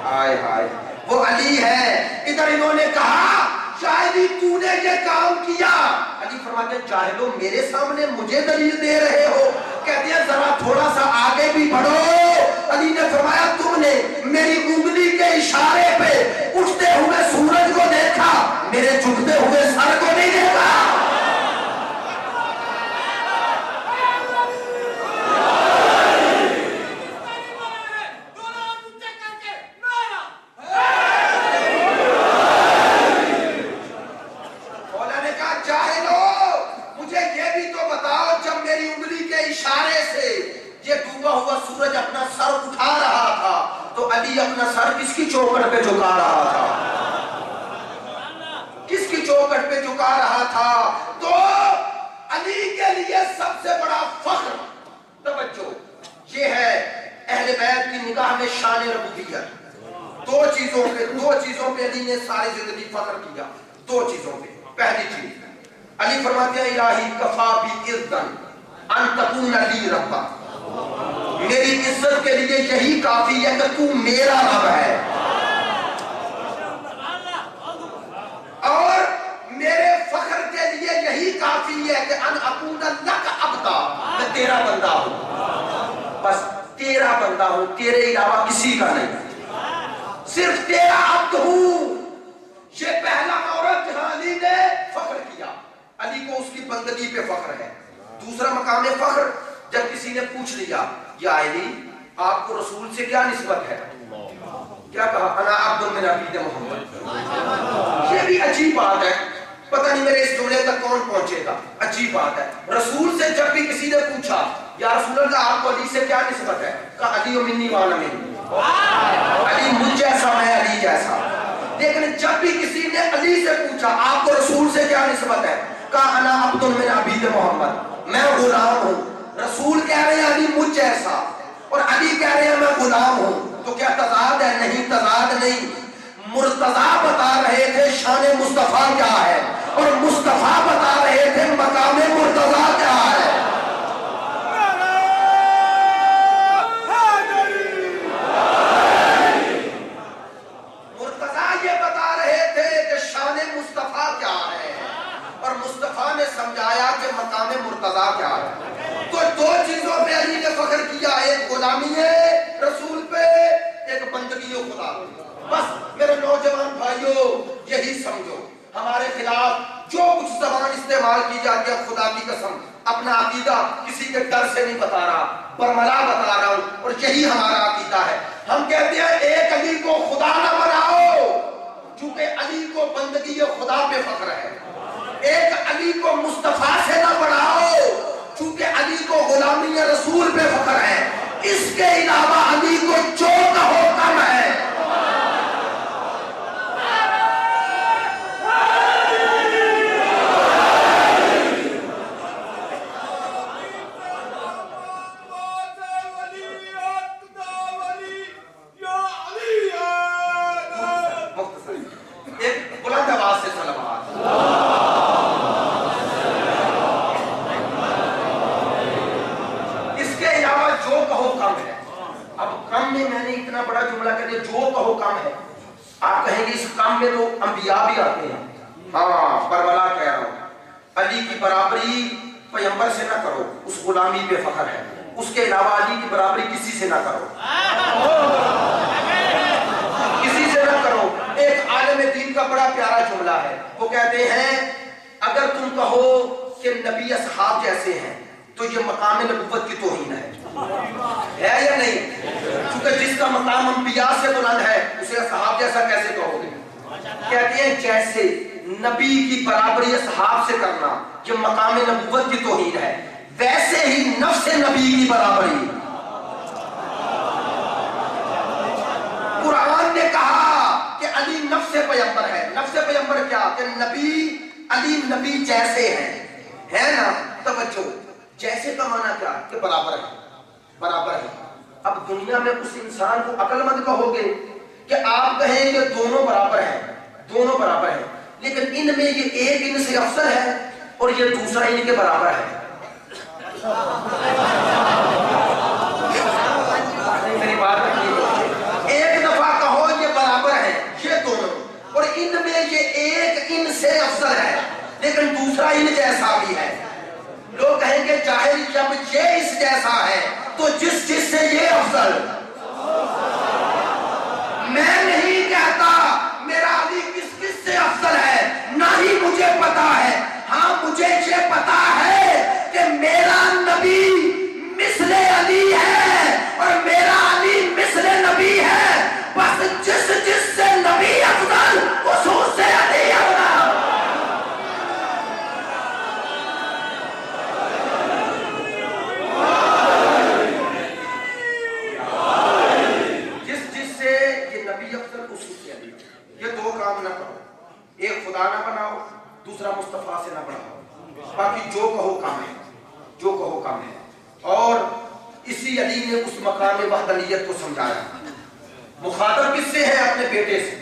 ہائے ہائے وہ علی ہے. ادھر انہوں نے کہا شاید ہی تو نے یہ کام کیا. علی فرماتے ہیں جاہلو میرے سامنے مجھے دلیل دے رہے ہو. کہتے ہیں ذرا تھوڑا سا آگے بھی بڑھو. علی نے فرمایا تم نے میری انگلی کے اشارے پہ اٹھتے ہوئے سورج کو دیکھا, میرے جھکتے ہوئے سر کو نہیں دیکھا. سورج اپنا سر اٹھا رہا تھا تو علی اپنا سر کس کی چوکھٹ پہ جھکا رہا تھا؟ کس کی چوکھٹ پہ جھکا رہا تھا؟ تو علی کے لیے سب سے بڑا فخر, توجہ, یہ ہے اہل بیت کی نگاہ میں شان ربوبیت. دو چیزوں پہ علی نے ساری زندگی فخر کیا. دو چیزوں پہ. پہلی چیز علی فرماتے ہیں الہی کفا بی عزن ان تکون لی ربا, میری عزت کے لیے یہی کافی ہے کہ تو میرا رب ہے, اور میرے فخر کے لیے یہی کافی ہے کہ ان اکون لک عبدا, میں تیرا بندہ ہوں. بس تیرا بندہ ہوں, تیرے علاوہ کسی کا نہیں, صرف تیرا عبد ہوں. یہ پہلا مورد جہاں علی نے فخر کیا. علی کو اس کی بندگی پہ فخر ہے. دوسرا مقام فخر, جب کسی نے پوچھ لیا یا علی آپ کو رسول سے کیا نسبت ہے, کیا کہا انا عبد من عبید محمد. یہ بھی عجیب بات ہے, پتہ نہیں میرے اس جملے تک کون پہنچے گا. عجیب بات ہے. رسول سے جب بھی کسی نے پوچھا یا رسول اللہ آپ کو علی سے کیا نسبت ہے, کہا علی و منی وانا منی, علی مجھ جیسا میں علی جیسا. لیکن جب بھی کسی نے علی سے پوچھا آپ کو رسول سے کیا نسبت ہے, کہا انا عبد من عبید محمد, میں غلام ہوں. رسول کہہ رہے ہیں علی مجھ جیسا, اور علی کہہ رہے ہیں میں غلام ہوں. تو کیا تضاد ہے؟ نہیں, تضاد نہیں. مرتضیٰ بتا رہے تھے شان مصطفیٰ کیا ہے, اور مصطفیٰ بتا رہے تھے مقام مرتضیٰ کیا ہے. مرتضیٰ یہ بتا رہے تھے کہ شان مصطفیٰ کیا ہے, اور مصطفیٰ نے سمجھایا کہ مقام مرتضیٰ کیا ہے. تو دو چیزوں پہ علی نے فخر کیا, ایک غلامی رسول پہ, ایک بندگی خدا. بس میرے نوجوان بھائیوں یہی سمجھو, ہمارے خلاف جو کچھ زبان استعمال کی جاتی ہے, خدا کی قسم اپنا عقیدہ کسی کے ڈر سے نہیں بتا رہا, برملا بتا رہا ہوں, اور یہی ہمارا عقیدہ ہے. ہم کہتے ہیں ایک علی کو خدا نہ بناؤ, چونکہ علی کو بندگی خدا پہ فخر ہے. ایک علی کو مصطفیٰ سے نہ بڑھاؤ, چونکہ علی کو غلامی رسول پہ فخر ہے. اس کے علاوہ علی کو جو کہو کم ہے. ایک بلند آواز سے صلوات. میں نے اتنا بڑا جملہ کہہ دیا جو کہو کم ہے. آپ کہیں گے اس کام میں تو انبیاء بھی آتے ہیں. ہاں بربلا کہہ رہا ہوں, علی کی برابری پیغمبر سے نہ کرو, اس غلامی پہ فخر ہے. اس کے علاوہ علی کی برابری کسی سے نہ کرو, کسی سے نہ کرو. ایک عالم دین کا بڑا پیارا جملہ ہے, وہ کہتے ہیں اگر تم کہو کہ نبی اصحاب جیسے ہیں تو یہ مقام نبوت کی توہین ہے یا نہیں؟ کیونکہ جس کا مقام انبیاء سے بلند ہے اسے اصحاب جیسا کیسے کہو گے؟ کہتے ہیں جیسے نبی کی برابری اصحاب سے کرنا یہ مقام نبوت کی توہین ہے, ویسے ہی نفس نبی کی برابری نے کہا کہ علی نفس پیغمبر ہے. نفس پیغمبر کیا کہ نبی علی نبی جیسے ہیں, ہے نا. توجہ, جیسے کا معنی کیا کہ برابر ہے, برابر ہے. اب دنیا میں اس انسان کو عقل مند کہو گے کہ آپ کہیں کہ دونوں برابر ہیں, دونوں برابر ہیں, لیکن ان میں یہ ایک ان سے افضل ہے اور یہ دوسرا ان کے برابر ہے. میری بات ایک دفعہ کہو یہ برابر ہے یہ دونوں, اور ان میں یہ ایک ان سے افضل ہے لیکن دوسرا ان جیسا بھی ہے. لوگ کہیں گے جاہل جب یہ اس جیسا ہے تو جس سے یہ افضل. میں نہیں کہتا میرا علی کس سے افضل ہے, نہ ہی مجھے پتا ہے. ہاں مجھے یہ پتا ہے کہ میرا نبی مثل علی ہے اور میرا علی مثل نبی ہے. بس جس سے نبی افضل اس سے علی افضل. جس سے یہ نبی افضل اس سے علی. یہ دو کام نہ کرو, ایک خدا نہ بناؤ, دوسرا مصطفیٰ سے نہ بناؤ. باقی جو کہو کام ہے, جو کہو کام ہے. اور اسی علی نے اس مقام وحدانیت کو سمجھایا. مخاطب کس سے ہے؟ اپنے بیٹے سے.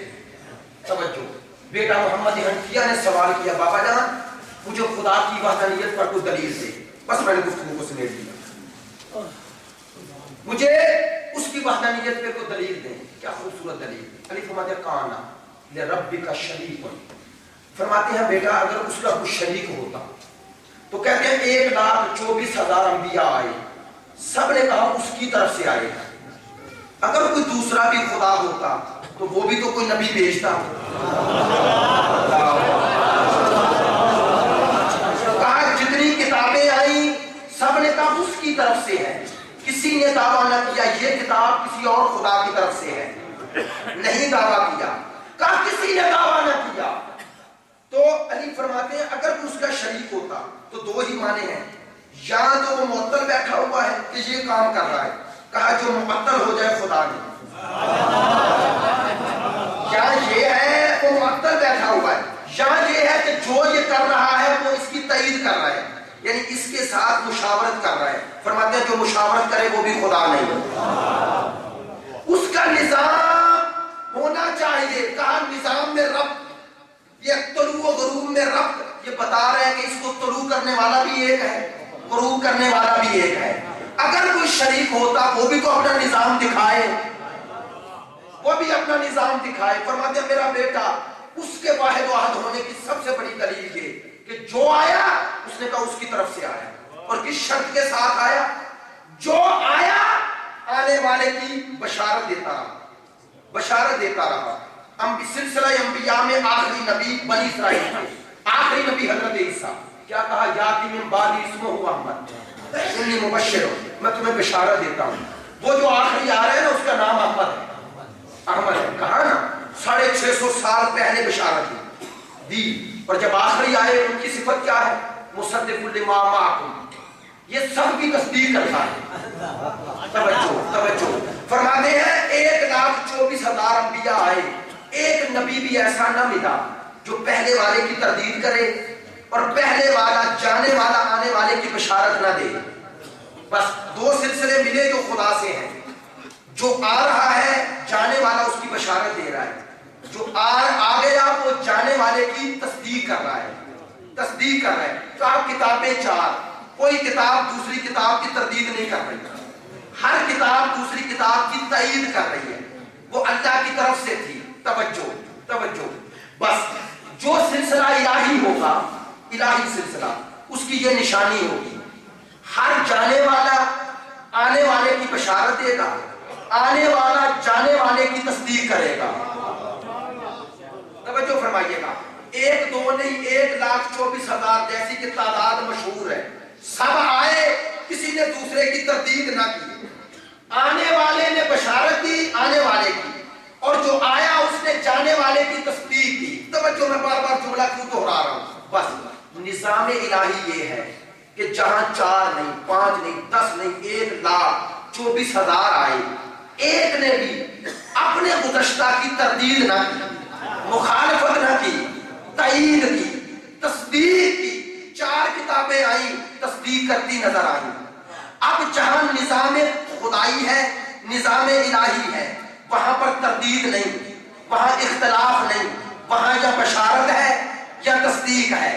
توجہ, بیٹا محمد حنفیہ نے سوال کیا, بابا جان مجھے خدا کی وحدانیت پر کوئی دلیل دے. بس میں نے گفتگو کو سمیٹ دیا, مجھے اس کی وحدانیت پہ کوئی دلیل دیں. کیا خوبصورت دلیل. علی فرماتے ہیں کانا لربک شریک. فرماتے ہیں بیٹا اگر اس کا کوئی شریک ہوتا تو کہتے ہیں 1,24,000 انبیاء آئے, سب نے کہا اس کی طرف سے آئے. اگر کوئی دوسرا بھی خدا ہوتا تو وہ بھی تو کوئی نبی بھیجتا. کہا جتنی کتابیں آئیں سب نے کہا اس کی طرف سے ہے. کسی نے دعویٰ نہ کیا یہ کتاب کسی اور خدا کی طرف سے ہے, نہیں دعویٰ کیا. کہا کسی نے دعویٰ نہ کیا. تو علی فرماتے ہیں اگر اس کا شریک ہوتا تو دو ہی معنی ہیں, یا تو وہ معطل بیٹھا ہوا ہے کہ یہ کام کر رہا ہے, کہا جو معطل ہو جائے خدا نے, یا یہ ہے وہ معطل بیٹھا ہوا ہے, یا یہ ہے کہ جو یہ کر رہا ہے وہ اس کی تائید کر رہا ہے, یعنی اس کے ساتھ مشاورت کر رہا ہے. فرماتے ہیں جو مشاورت کرے وہ بھی خدا نہیں. اس کا نظام ہونا چاہیے. کہا نظام میں ربط, یہ طلوع و غروب میں ربط, یہ بتا رہے ہیں کہ اس کو طلوع کرنے والا بھی ایک ہے, غروب کرنے والا بھی ایک ہے. اگر کوئی شریک ہوتا وہ بھی تو اپنا نظام دکھائے, وہ بھی اپنا نظام دکھائے. فرماتے ہیں میرا بیٹا اس کے واحد و احد ہونے کی سب سے بڑی دلیل یہ کہ جو آیا اس نے کہا اس کی طرف سے آیا, اور کس شرط کے ساتھ آیا, جو آیا آنے والے کی بشارت دیتا رہا, بشارت دیتا رہا. سلسلہ انبیاء میں آخری نبی بنی اسرائیل تھے, آخری نبی حضرت عیسیٰ. کیا کہا یاتی من بعدی اسمہ احمد انی مبشر ہوں, میں تمہیں بشارت دیتا ہوں. وہ جو آخری آ رہے ہیں نا اس کا نام احمد ہے, احمد ہے. کہا نا 650 سال پہلے بشارت دی, اور جب آخری آئے ان کی صفت کیا ہے؟ مصدق لما معکم, یہ سب کی تصدیق کرتا ہے. توجہ فرماتے ہیں 1,24,000 انبیاء آئے, ایک نبی بھی ایسا نہ ملا جو پہلے والے کی تردید کرے اور پہلے والا جانے والا آنے والے کی بشارت نہ دے. بس دو سلسلے ملے جو خدا سے ہیں, جو آ رہا ہے جانے والا اس کی بشارت دے رہا ہے, جو آ گیا وہ جانے والے کی تصدیق کر رہا ہے, تصدیق کر رہا ہے. تو آپ کتابیں 4, کوئی کتاب دوسری کتاب کی تردید نہیں کر رہی, ہر کتاب دوسری کتاب کی تائید کر رہی ہے, وہ اللہ کی طرف سے تھی. توجہ بس جو سلسلہ الہی ہوگا, الہی سلسلہ, اس کی یہ نشانی ہوگی, ہر جانے والا آنے والے کی بشارت دے گا, آنے والا جانے والے کی تصدیق کرے گا. توجہ فرمائیے گا, 1 2 نہیں 1,24,000 جیسی کہ تعداد مشہور ہے. سب آئے, کسی نے دوسرے کی تردید نہ کی, آنے والے نے بشارت دی آنے والے کی, اور جو آیا اس نے جانے والے کی تصدیق کی. توجہ میں بار بار جملہ کیوں دہرا رہا ہوں, بس نظام الہی یہ ہے کہ جہاں 4 نہیں 5 نہیں 10 نہیں 1,24,000 آئے, ایک نے بھی اپنے گزشتہ کی تردید نہ کی، مخالفت نہ کی، تائید کی، تصدیق کی۔ 4 کتابیں آئیں، تصدیق کرتی نظر آئیں۔ اب جہاں نظام خدائی ہے، نظام الہی ہے، وہاں پر تردید نہیں، وہاں اختلاف نہیں، وہاں یا بشارت ہے یا تصدیق ہے،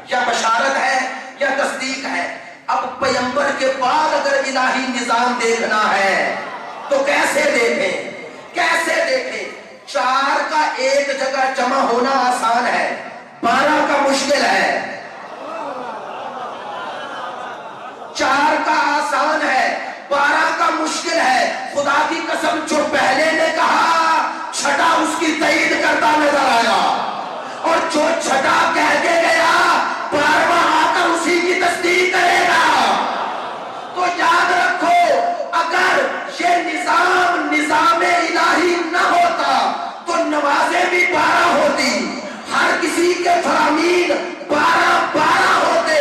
یا بشارت ہے یا تصدیق ہے۔ اب پیغمبر کے بعد اگر الہی نظام دیکھنا ہے تو کیسے دیکھیں؟ کیسے دیکھیں؟ 4 کا ایک جگہ جمع ہونا آسان ہے، 12 کا مشکل ہے۔ 4 کا آسان ہے، 12 کا مشکل ہے۔ خدا کی قسم جو پہلے نے کہا چھٹا اس کی تائید کرتا نظر آیا، اور جو چھٹا کہہ کے گیا 12واں آ کر اسی کی تصدیق کرے گا۔ تو یاد رکھو، اگر یہ نظام الہی نہ ہوتا تو نمازیں بھی 12 ہوتی، ہر کسی کے فرامین 12 ہوتے۔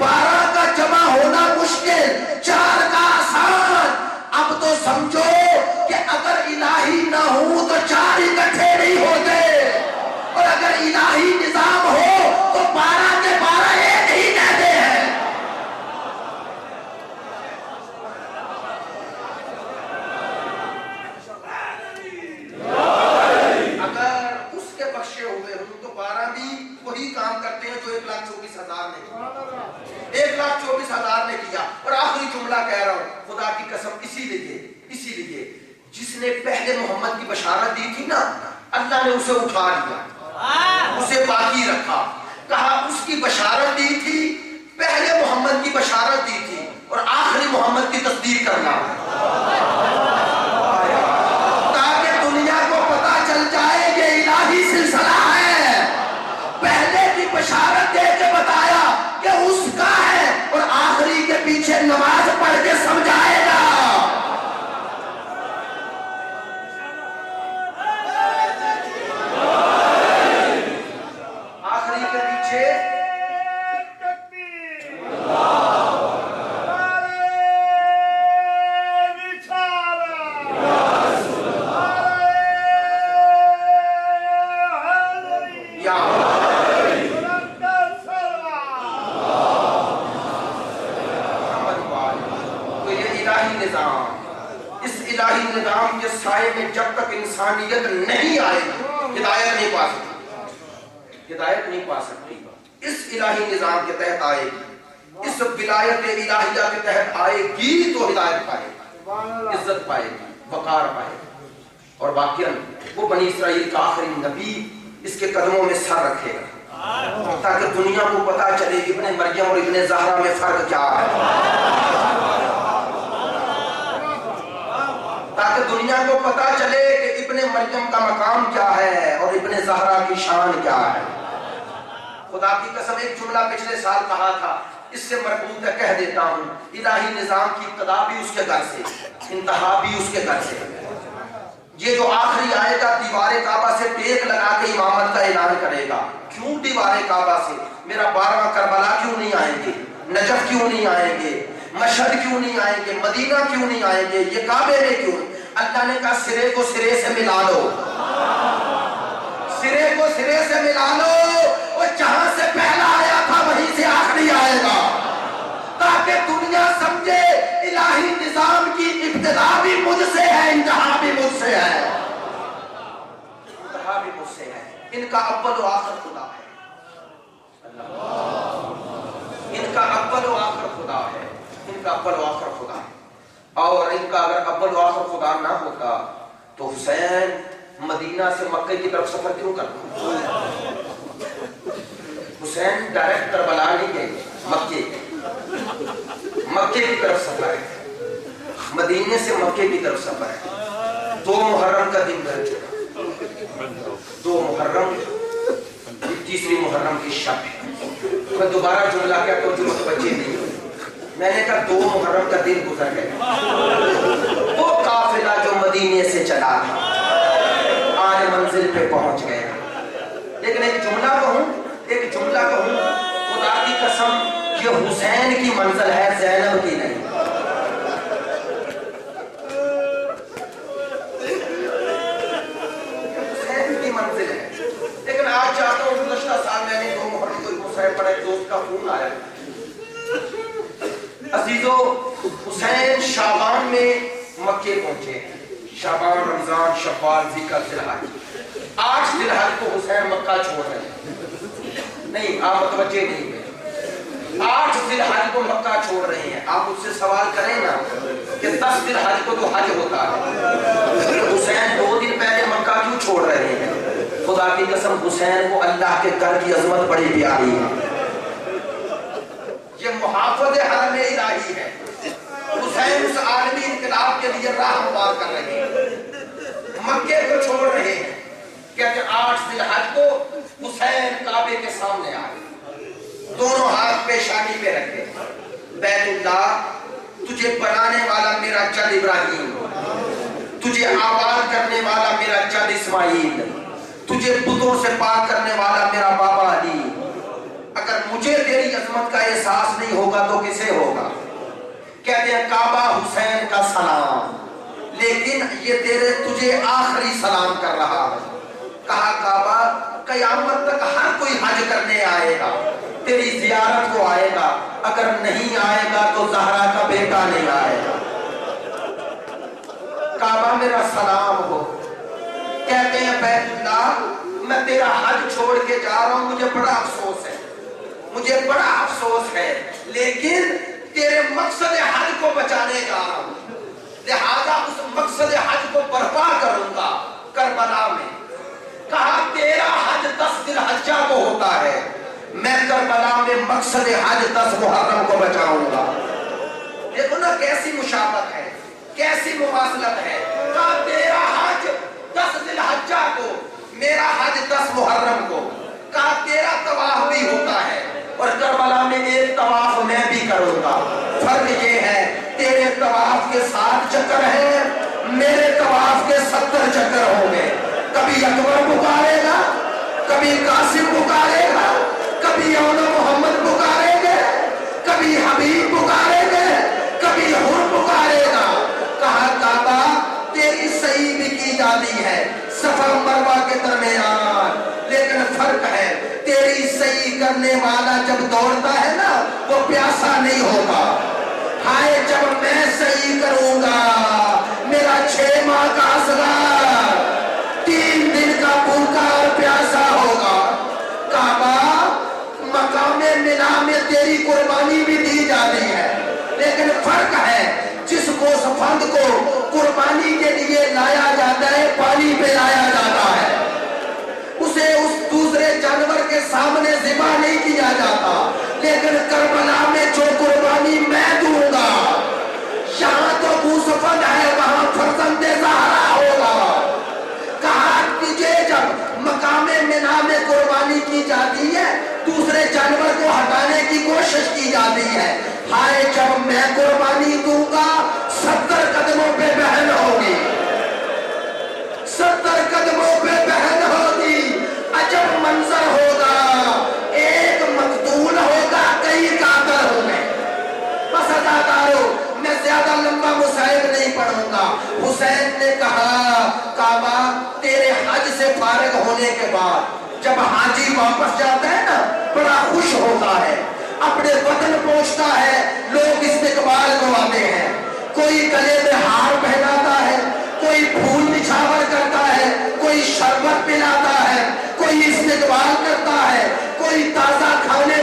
12 کا جمع ہونا مشکل، 4 کا آسان۔ اب تو سمجھو کہ اگر الہی نہ ہوں تو 4 اکٹھے نہیں ہوتے، اور اگر الہی نظام ہو تو 12 کے 12 ایک ہی کہتے ہیں۔ اگر اس کے بخشے ہوئے ہوں تو 12 بھی وہی کام کرتے ہیں جو 1,24,000 نے کیا، 1,24,000 نے کیا۔ اور آخری جملہ کہہ رہا ہوں، خدا کی قسم، اسی لیے جس نے پہلے محمد کی بشارت دی تھی نا، اللہ نے اسے اٹھا لیا، اسے باقی رکھا۔ کہا اس کی بشارت دی تھی، پہلے محمد کی بشارت دی تھی، اور آخری محمد کی تصدیق کرنا، تاکہ دنیا کو پتا چل جائے یہ الہی سلسلہ ہے۔ پہلے کی بشارت دے کے بتایا کہ اس کا ہے، اور آخری کے پیچھے نماز پڑھ کے سمجھائے گا۔ آخری کے پیچھے نظام کے سائے میں جب تک انسانیت نہیں آئے گی، ہدایت نہیں پا سکتی، ہدایت نہیں پا سکتی۔ اس الہی نظام کے تحت آئے گی، اس ولایت الہیہ کے تحت آئے گی تو ہدایت پائے گی، عزت پائے گی، وقار پائے گی، اور واقعاً وہ بنی اسرائیل کا آخری نبی اس کے قدموں میں سر رکھے گا، تاکہ دنیا کو پتا چلے کہ ابن مریم اور ابن زہرا میں فرق کیا ہے، تاکہ دنیا کو پتا چلے کہ ابن مریم کا مقام کیا ہے اور ابن زہرا کی شان کیا ہے۔ خدا کی قسم، ایک جملہ پچھلے سال کہا تھا، اس سے مربوط ہے، کہہ دیتا ہوں، الہی نظام کی ابتدا بھی اس کے گھر سے، انتہا بھی اس کے گھر سے۔ یہ جو آخری آئے گا دیوار کعبہ سے ٹیک لگا کے امامت کا اعلان کرے گا۔ کیوں دیوار کعبہ سے؟ میرا 12واں کربلا کیوں نہیں آئیں گے؟ نجف کیوں نہیں آئیں گے؟ مشہد کیوں نہیں آئیں گے؟ مدینہ کیوں نہیں آئیں گے؟ یہ کعبے میں کیوں؟ اللہ نے کہا سرے کو سرے سے ملا لو، سرے کو سرے سے ملا لو، اور جہاں سے پہلا آیا تھا وہیں سے آخری آئے گا، تاکہ دنیا سمجھے الہی نظام کی ابتدا بھی مجھ سے ہے، انتہا بھی مجھ سے ہے، انتہا بھی مجھ سے ہے۔ ان کا اول و آخر خدا ہے، ان کا اول و آخر خدا ہے، ان کا اول و آخر خدا ہے۔ اور ان کا اگر اول و آخر خدا نہ ہوتا تو حسین مدینہ سے مکہ کی طرف سفر کیوں کرتا؟ حسین ڈائریکٹ کربلا نہیں گئے، مکے کی طرف سفر ہے، مدینے سے مکے کی طرف سفر ہے۔ 2 محرم کا دن گزر چکا، 2 محرم، تیسری محرم کی شب ہے۔ میں دوبارہ جملہ کہتا ہوں جو متوجہ نہیں، میں نے کہا 2 محرم کا دن گزر گئے، وہ قافلہ جو مدینے سے چلا آج منزل پہ پہنچ گیا۔ لیکن ایک جملہ کہوں، خدا کی قسم، یہ حسین کی منزل ہے، زینب کی نہیں۔ پر ایک دوست کا فون آیا، عزیزو حسین شعبان میں مکے پہنچے، شعبان، رمضان، شوال، ذیقعدہ، ذی الحج، 8 ذی الحج کو حسین مکہ چھوڑ رہے ہیں۔ نہیں، آپ متوجہ نہیں ہوئے، 8 ذی الحج کو مکہ چھوڑ رہے ہیں۔ آپ مجھ سے سوال کریں نا کہ 10 ذی الحج کو تو حج ہوتا ہے، حسین 2 دن پہلے مکہ کیوں چھوڑ رہے ہیں؟ خدا کی قسم حسین کو اللہ کے گھر کی عظمت بڑی پیاری ہے، یہ محافظ حرم الہی ہے۔ حسین اس عالمی انقلاب کے لیے راہ ہموار کر رہے ہیں، مکے کو چھوڑ رہے ہیں۔ کہتے 8 ذی الحج کو حسین کعبے کے سامنے آئے، دونوں ہاتھ پیشانی پہ رکھے، بیت اللہ تجھے بنانے والا میرا جد ابراہیم، تجھے آباد کرنے والا میرا جد اسماعیل، تجھے بتوں سے پاک کرنے والا میرا بابا علی، اگر مجھے تیری عظمت کا احساس نہیں ہوگا تو کسے ہوگا؟ کہتے ہیں کعبہ حسین کا سلام، لیکن یہ تجھے آخری سلام کر رہا ہے۔ کہا کعبہ قیامت تک ہر کوئی حج کرنے آئے گا، تیری زیارت کو آئے گا، اگر نہیں آئے گا تو زہرا کا بیٹا نہیں آئے گا۔ کعبہ میرا سلام ہو۔ کہتے ہیں بیت اللہ میں تیرا حج چھوڑ کے جا رہا ہوں، مجھے بڑا افسوس ہے، مجھے بڑا افسوس ہے، لیکن تیرے مقصد حج کو بچانے جا رہا ہوں، لہذا اس مقصد حج کو برپا کروں گا کربلا میں۔ کہا تیرا حج 10 ذی الحجہ کو ہوتا ہے، میں کربلا میں مقصد حج 10 محرم کو بچاؤں گا۔ دیکھو نا کیسی مشابہت ہے، کیسی مواصلت ہے۔ کہا تیرا حج 10 ذی الحجہ کو، میرا حج 10 محرم کو۔ کہا تیرا طواف بھی ہوتا ہے اور کربلا میں ایک طواف میں بھی کروں گا، فرق یہ ہے تیرے طواف کے 7 چکر ہیں، میرے طواف کے 70 چکر ہوں گے۔ کبھی اکبر پکارے گا، کبھی قاسم پکارے گا، کبھی یونا محمد پکارے گے، کبھی حبیب پکارے گے، کبھی حر پکارے گا۔ کہا کعبہ تیری صحیح بھی کی جاتی ہے صفا مروہ کے درمیان، لیکن فرق ہے تیری صحیح کرنے والا جب دوڑتا ہے نا وہ پیاسا نہیں ہوتا۔ ہائے جب میں صحیح کروں گا میرا 6 ماہ کا اصغر 3 دن کا بھوکا اور پیاسا ہوگا۔ کعبہ مقام منا میں تیری قربانی بھی دی جاتی ہے، لیکن فرق ہے جس کو سفند کو قربانی کے لیے لایا جاتا ہے پانی پہ لایا جاتا ہے، اسے اس دوسرے جانور کے سامنے ذبح نہیں کیا جاتا، لیکن کربلا میں جو قربانی میں دوں گا، یہاں تو بوسفند ہے وہاں فرزند زہرا ہوگا۔ کہا تجھے جب مقام منا میں قربانی کی جاتی ہے دوسرے جانور کو ہٹانے کی کوشش کی جاتی ہے، ہائے جب میں قربانی دوں گا 70 قدموں پہ بہن ہوگی، 70 قدموں پہ بہن ہوگی، عجب منظر ہوگا، ایک مقتول ہوگا کئی قاتل ہوں گے۔ بس اداکارو میں زیادہ لمبا مصائب نہیں پڑھوں گا۔ حسین نے کہا کعبہ تیرے حج سے فارغ ہونے کے بعد جب حاجی واپس جاتا ہے نا بڑا خوش ہوتا ہے، اپنے وطن پہنچتا ہے، لوگ استقبال کو آتے ہیں، کوئی گلے میں ہار پہناتا ہے، کوئی پھول نچھاور کرتا ہے، کوئی شربت پلاتا ہے، کوئی استقبال کرتا ہے، کوئی تازہ کھانے